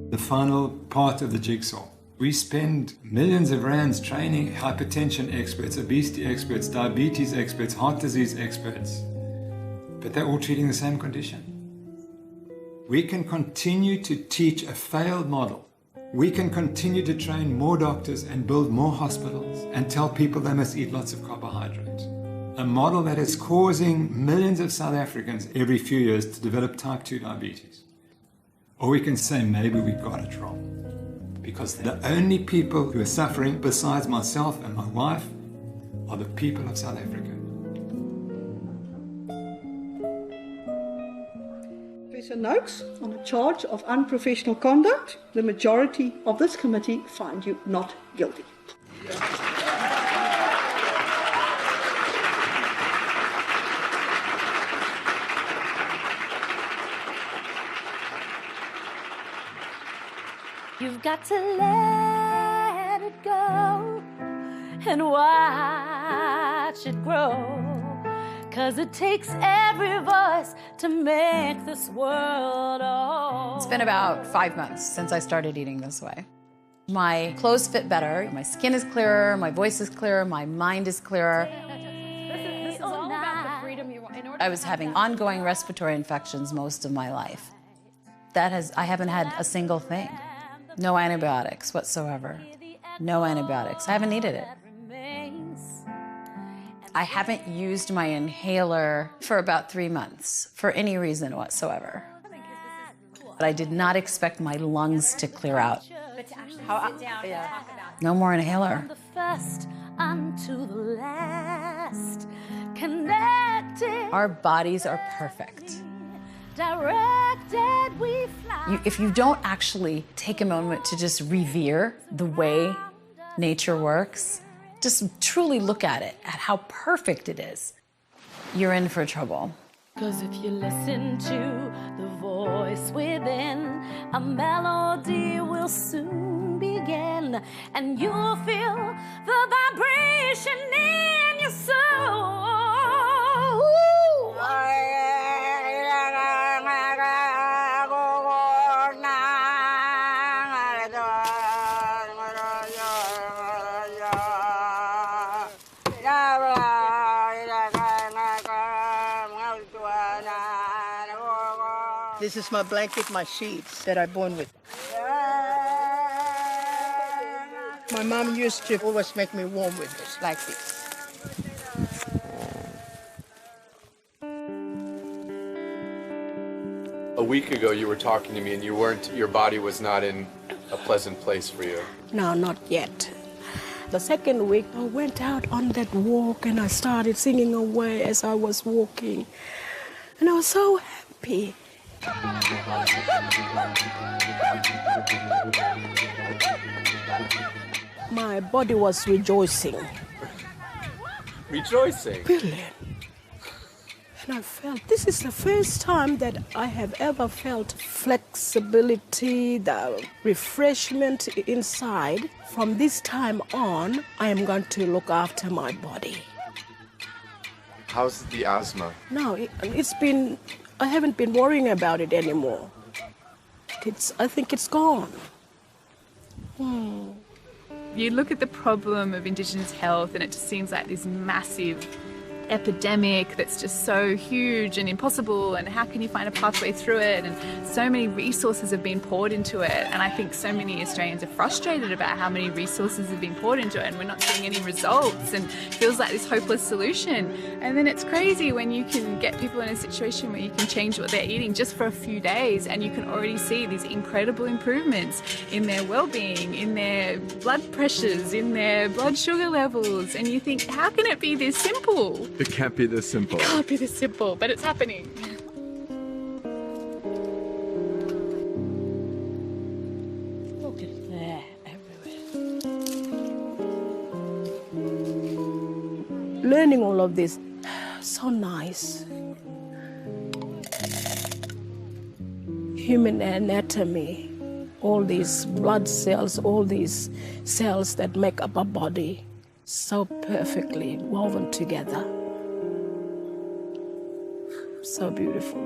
The final part of the jigsaw. We spend millions of rands training hypertension experts, obesity experts, diabetes experts, heart disease experts, but they're all treating the same condition. We can continue to teach a failed model. We can continue to train more doctors and build more hospitals and tell people they must eat lots of carbohydrate. A model that is causing millions of South Africans every few years to develop type 2 diabetes. Or we can say maybe we got it wrong. Because the only people who are suffering besides myself and my wife are the people of South Africa. Professor Noakes, on a charge of unprofessional conduct, the majority of this committee find you not guilty. You've got to let it go and watch it grow. 'Cause it takes every voice to make this world whole. It's been about 5 months since I started eating this way. My clothes fit better, my skin is clearer, my voice is clearer, my mind is clearer. This is all about the freedom you want. I was having ongoing respiratory infections most of my life. I haven't had a single thing. No antibiotics whatsoever. No antibiotics. I haven't needed it. I haven't used my inhaler for about 3 months for any reason whatsoever. But I did not expect my lungs to clear out. But to actually sit down and talk about it. No more inhaler. From the first unto the last, connected. Our bodies are perfect. Directed we fly. If you don't actually take a moment to just revere the way nature works, just truly look at it, at how perfect it is, you're in for trouble. 'Cause if you listen to the voice within, a melody will soon begin, and you'll feel the vibration in your soul. This is my blanket, my sheets that I born with. My mom used to always make me warm with this, like this. A week ago, you were talking to me, and your body was not in a pleasant place for you. No, not yet. The second week, I went out on that walk and I started singing away as I was walking. And I was so happy. My body was rejoicing. Rejoicing? Really? And I felt, this is the first time that I have ever felt flexibility, the refreshment inside. From this time on, I am going to look after my body. How's the asthma? No, I haven't been worrying about it anymore. I think it's gone. You look at the problem of Indigenous health and it just seems like this massive epidemic that's just so huge and impossible, and how can you find a pathway through it, and so many resources have been poured into it, and I think so many Australians are frustrated about how many resources have been poured into it and we're not seeing any results, and it feels like this hopeless solution. And then it's crazy when you can get people in a situation where you can change what they're eating just for a few days, and you can already see these incredible improvements in their well-being, in their blood pressures, in their blood sugar levels, and you think, how can it be this simple? It can't be this simple. It can't be this simple, but it's happening. Look at that everywhere. Learning all of this, so nice. Human anatomy, all these blood cells, all these cells that make up our body, so perfectly woven together. So beautiful.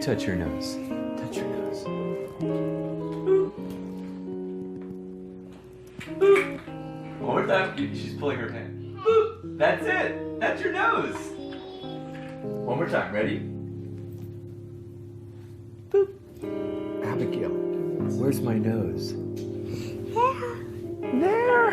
touch your nose. Touch your nose. One more time. She's pulling her hand. That's it. That's your nose. One more time. Ready? Abigail, where's my nose? There.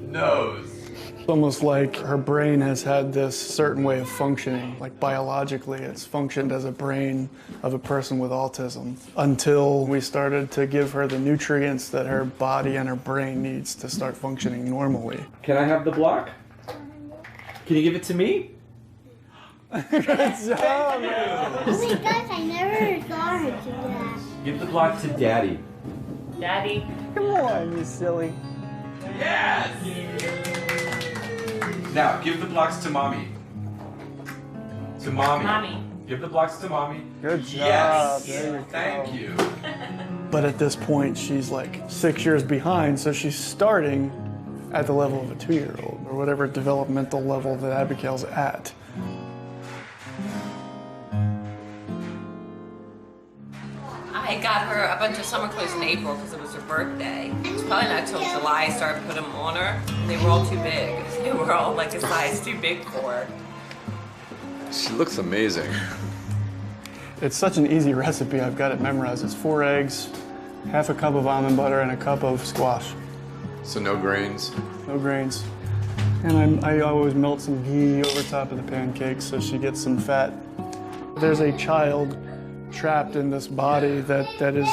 Nose. It's almost like her brain has had this certain way of functioning. Like biologically, it's functioned as a brain of a person with autism until we started to give her the nutrients that her body and her brain needs to start functioning normally. Can I have the block? Can you give it to me? Good job, man. Oh my gosh, I never saw her do that. Give the block to Daddy. Daddy. Come on, you silly. Yes! Now, give the blocks to Mommy. To Mommy. Mommy. Give the blocks to Mommy. Good job. Yes! There you go. Thank you. But at this point, she's like 6 years behind, so she's starting at the level of a 2-year-old, or whatever developmental level that Abigail's at. I got her a bunch of summer clothes in April because it was her birthday. It's probably not till July I started putting them on her. And they were all too big. They were all like a size too big for her. She looks amazing. It's such an easy recipe, I've got it memorized. It's 4 eggs, half a cup of almond butter, and a cup of squash. So no grains? No grains. And I always melt some ghee over top of the pancakes so she gets some fat. There's a child trapped in this body that is,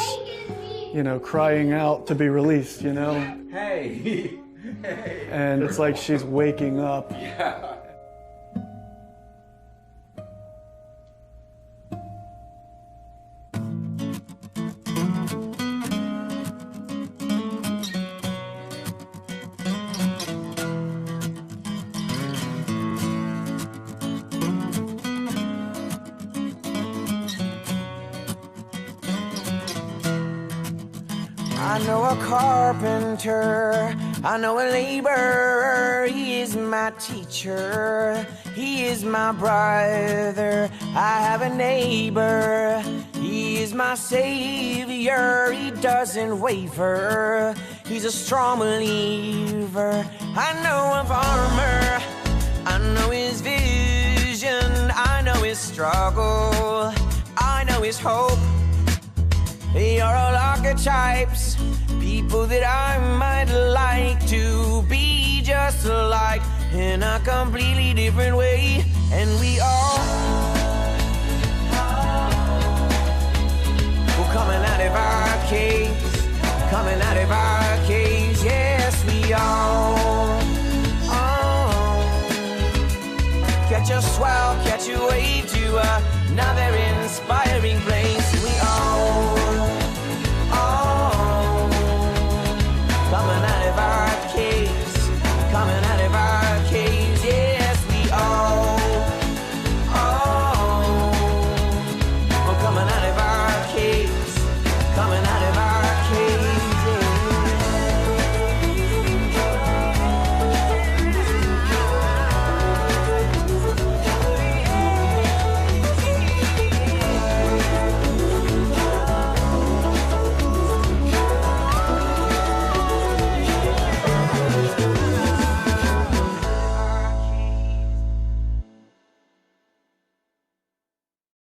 you know, crying out to be released, you know? Hey! Hey! And it's like she's waking up. Yeah. I know a carpenter, I know a laborer, he is my teacher, he is my brother. I have a neighbor, he is my savior, he doesn't waver, he's a strong believer. I know a farmer, I know his vision, I know his struggle, I know his hope. They are all archetypes, people that I might like to be just like in a completely different way. And we all go coming out of our caves, coming out of our caves. Yes, we all catch a swell, catch a wave to